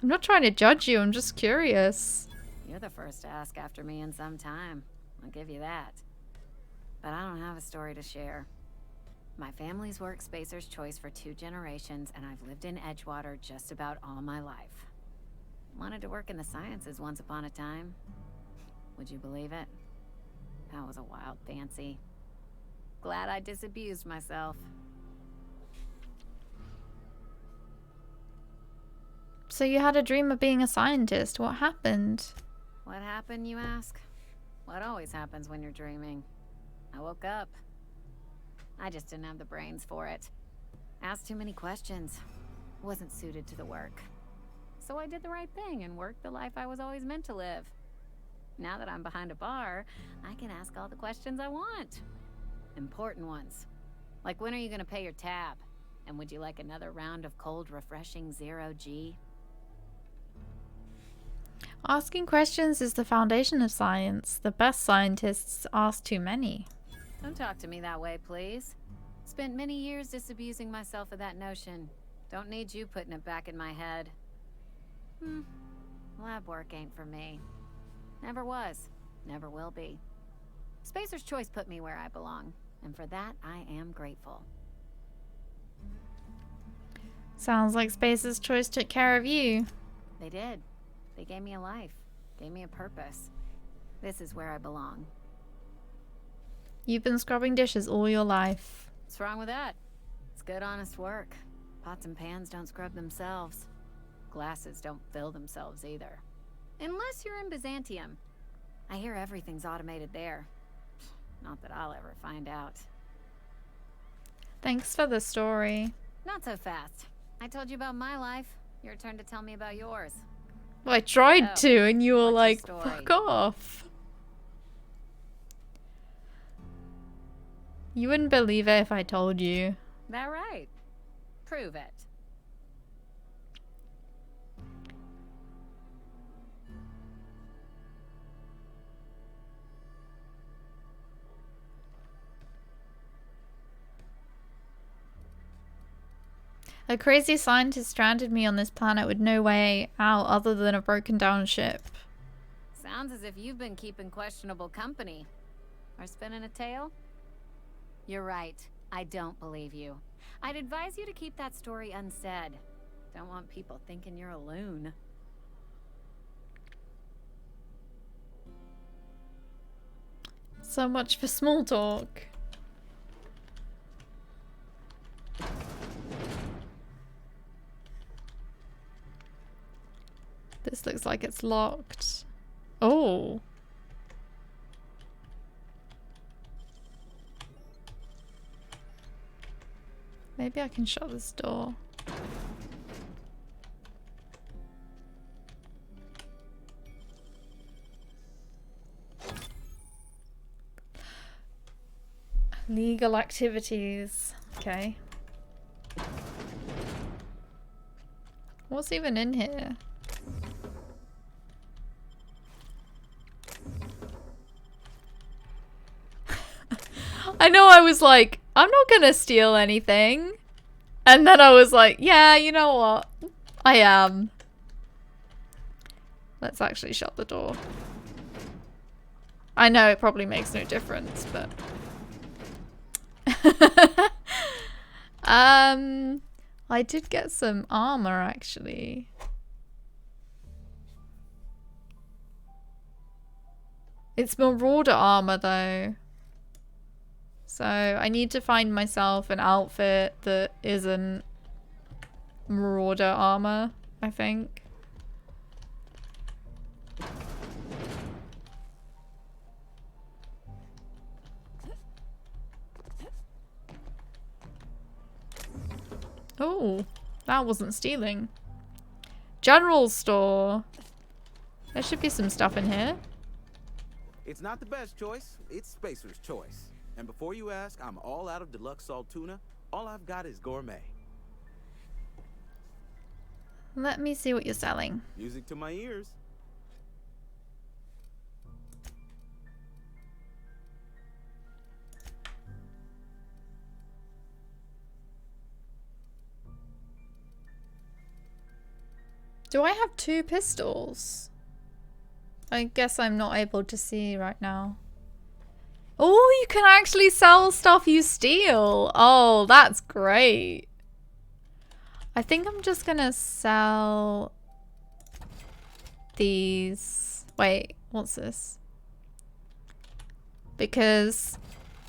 I'm not trying to judge you, I'm just curious. You're the first to ask after me in some time. I'll give you that. But I don't have a story to share. My family's worked Spacer's Choice for 2 generations, and I've lived in Edgewater just about all my life. Wanted to work in the sciences once upon a time. Would you believe it? That was a wild fancy. Glad I disabused myself. So you had a dream of being a scientist. What happened? What happened, you ask? What always happens when you're dreaming? I woke up. I just didn't have the brains for it. Asked too many questions. Wasn't suited to the work. So I did the right thing and worked the life I was always meant to live. Now that I'm behind a bar, I can ask all the questions I want. Important ones. Like, when are you gonna pay your tab? And would you like another round of cold, refreshing 0G? Asking questions is the foundation of science. The best scientists ask too many. Don't talk to me that way, please. Spent many years disabusing myself of that notion. Don't need you putting it back in my head. Lab work ain't for me. Never was. Never will be. Spacer's Choice put me where I belong, and for that I am grateful. Sounds like Space's choice took care of you. They did. They gave me a life. Gave me a purpose. This is where I belong. You've been scrubbing dishes all your life. What's wrong with that? It's good, honest work. Pots and pans don't scrub themselves. Glasses don't fill themselves either. Unless you're in Byzantium. I hear everything's automated there. Not that I'll ever find out. Thanks for the story. Not so fast. I told you about my life. Your turn to tell me about yours. Well, I tried to, and you were like, story? fuck off. You wouldn't believe it if I told you. That right? Prove it. A crazy scientist stranded me on this planet with no way out other than a broken down ship. Sounds as if you've been keeping questionable company. Or spinning a tale? You're right. I don't believe you. I'd advise you to keep that story unsaid. Don't want people thinking you're a loon. So much for small talk. This looks like it's locked. Oh. Maybe I can shut this door. Legal activities. Okay. What's even in here? I know I was like, I'm not gonna steal anything. And then I was like, yeah, you know what? I am. Let's actually shut the door. I know it probably makes no difference, but... I did get some armor, actually. It's Marauder armor, though. So, I need to find myself an outfit that isn't Marauder armor, I think. Oh, that wasn't stealing. General store. There should be some stuff in here. It's not the best choice, it's Spacer's choice. And before you ask, I'm all out of deluxe salt tuna. All I've got is gourmet. Let me see what you're selling. Music to my ears. Do I have 2 pistols? I guess I'm not able to see right now. Oh, you can actually sell stuff you steal. Oh, that's great. I think I'm just gonna sell these. Wait, what's this? Because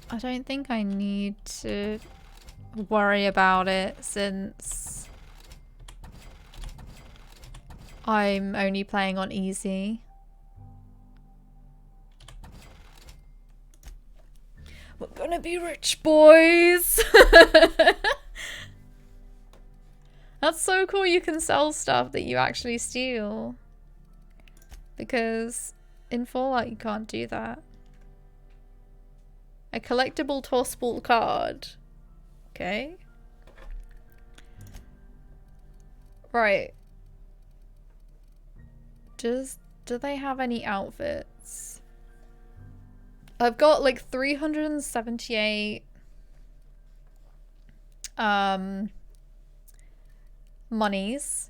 I don't think I need to worry about it since I'm only playing on easy. We're gonna be rich, boys! That's so cool you can sell stuff that you actually steal. Because in Fallout you can't do that. A collectible tossball card. Okay. Right. Do they have any outfits? I've got like 378 monies.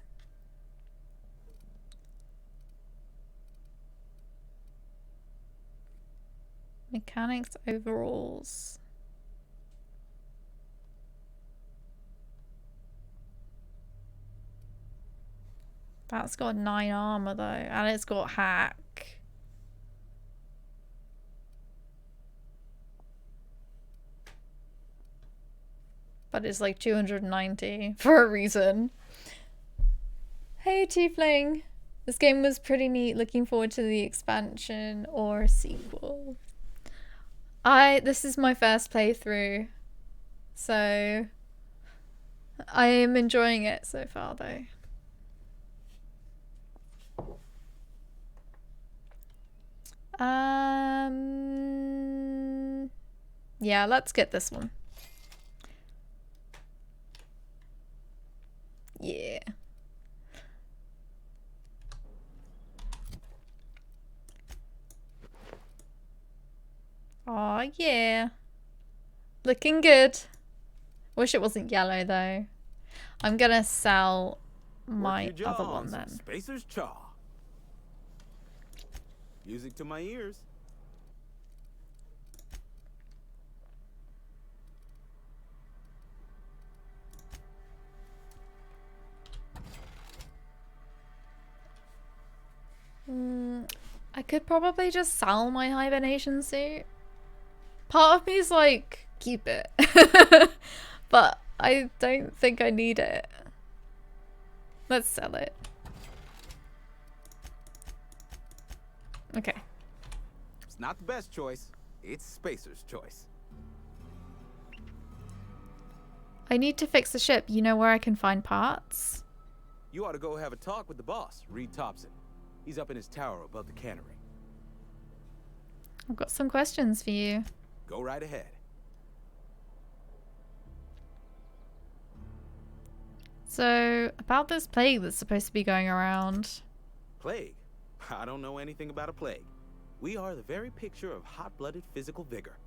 Mechanics overalls. That's got 9 armor though, and it's got hack. But it's like 290 for a reason. Hey Tiefling! This game was pretty neat. Looking forward to the expansion or sequel. This is my first playthrough, so I am enjoying it so far though. Yeah, let's get this one. Yeah. Oh yeah. Looking good. Wish it wasn't yellow though. I'm gonna sell my other one then. Spacer's Chaw. Music to my ears. I could probably just sell my hibernation suit. Part of me is like, keep it. But I don't think I need it. Let's sell it. Okay. It's not the best choice. It's Spacer's choice. I need to fix the ship. You know where I can find parts? You ought to go have a talk with the boss, Reed Thompson. He's up in his tower above the cannery. I've got some questions for you. Go right ahead. So, about this plague that's supposed to be going around. Plague? I don't know anything about a plague. We are the very picture of hot-blooded physical vigor.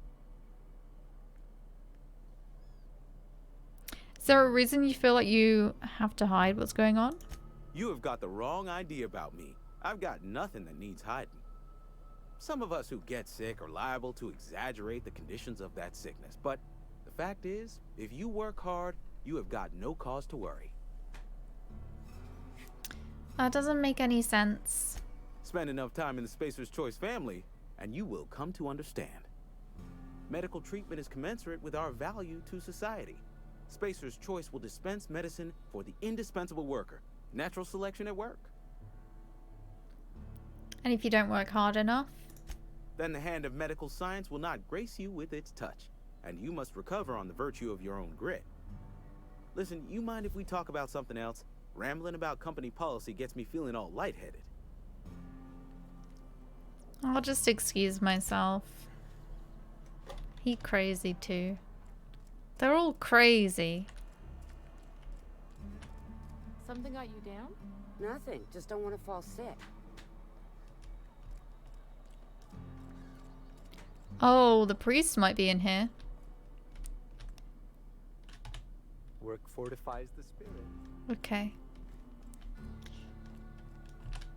Is there a reason you feel like you have to hide what's going on? You have got the wrong idea about me. I've got nothing that needs hiding. Some of us who get sick are liable to exaggerate the conditions of that sickness, but the fact is, if you work hard, you have got no cause to worry. That doesn't make any sense. Spend enough time in the Spacer's Choice family, and you will come to understand. Medical treatment is commensurate with our value to society. Spacer's Choice will dispense medicine for the indispensable worker. Natural selection at work. And if you don't work hard enough? Then the hand of medical science will not grace you with its touch, and you must recover on the virtue of your own grit. Listen, you mind if we talk about something else? Rambling about company policy gets me feeling all lightheaded. I'll just excuse myself. He crazy too. They're all crazy. Something got you down? Nothing. Just don't want to fall sick. Oh, the priest might be in here. Work fortifies the spirit. Okay.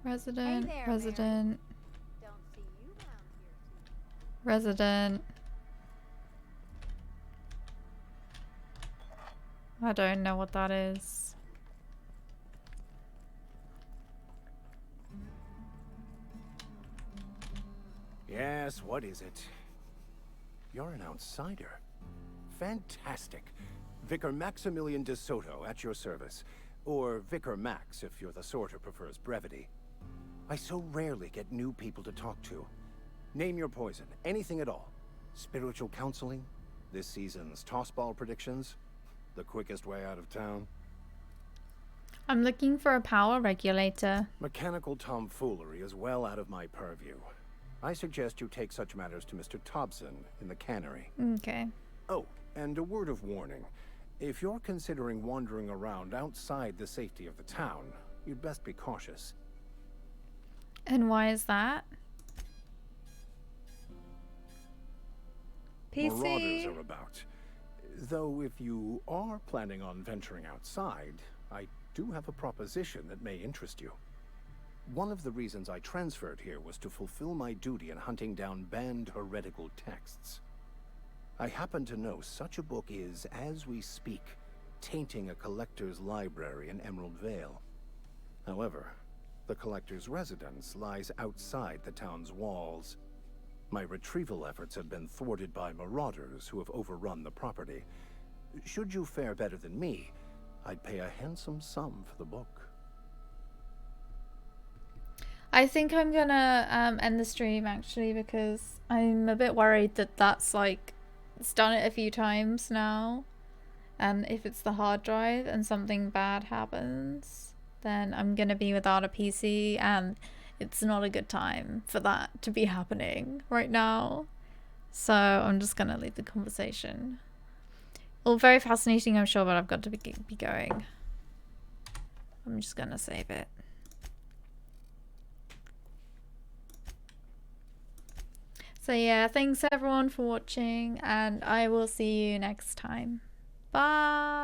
Resident, Hey there, resident, Don't see you around here. resident. I don't know what that is. Yes, what is it? You're an outsider. Fantastic. Vicar Maximilian de Soto at your service. Or Vicar Max if you're the sort who prefers brevity. I so rarely get new people to talk to. Name your poison, anything at all. Spiritual counseling? This season's tossball predictions? The quickest way out of town? I'm looking for a power regulator. Mechanical tomfoolery is well out of my purview. I suggest you take such matters to Mr. Thompson in the cannery. Okay. Oh, and a word of warning. If you're considering wandering around outside the safety of the town, you'd best be cautious. And why is that? Marauders are about. Though if you are planning on venturing outside, I do have a proposition that may interest you. One of the reasons I transferred here was to fulfill my duty in hunting down banned heretical texts. I happen to know such a book is, as we speak, tainting a collector's library in Emerald Vale. However, the collector's residence lies outside the town's walls. My retrieval efforts have been thwarted by marauders who have overrun the property. Should you fare better than me, I'd pay a handsome sum for the book. I think I'm gonna end the stream actually, because I'm a bit worried that that's like, it's done it a few times now, and if it's the hard drive and something bad happens, then I'm gonna be without a PC, and it's not a good time for that to be happening right now. So I'm just gonna leave the conversation. All very fascinating, I'm sure, but I've got to be going. I'm just gonna save it. So yeah, thanks everyone for watching, and I will see you next time. Bye!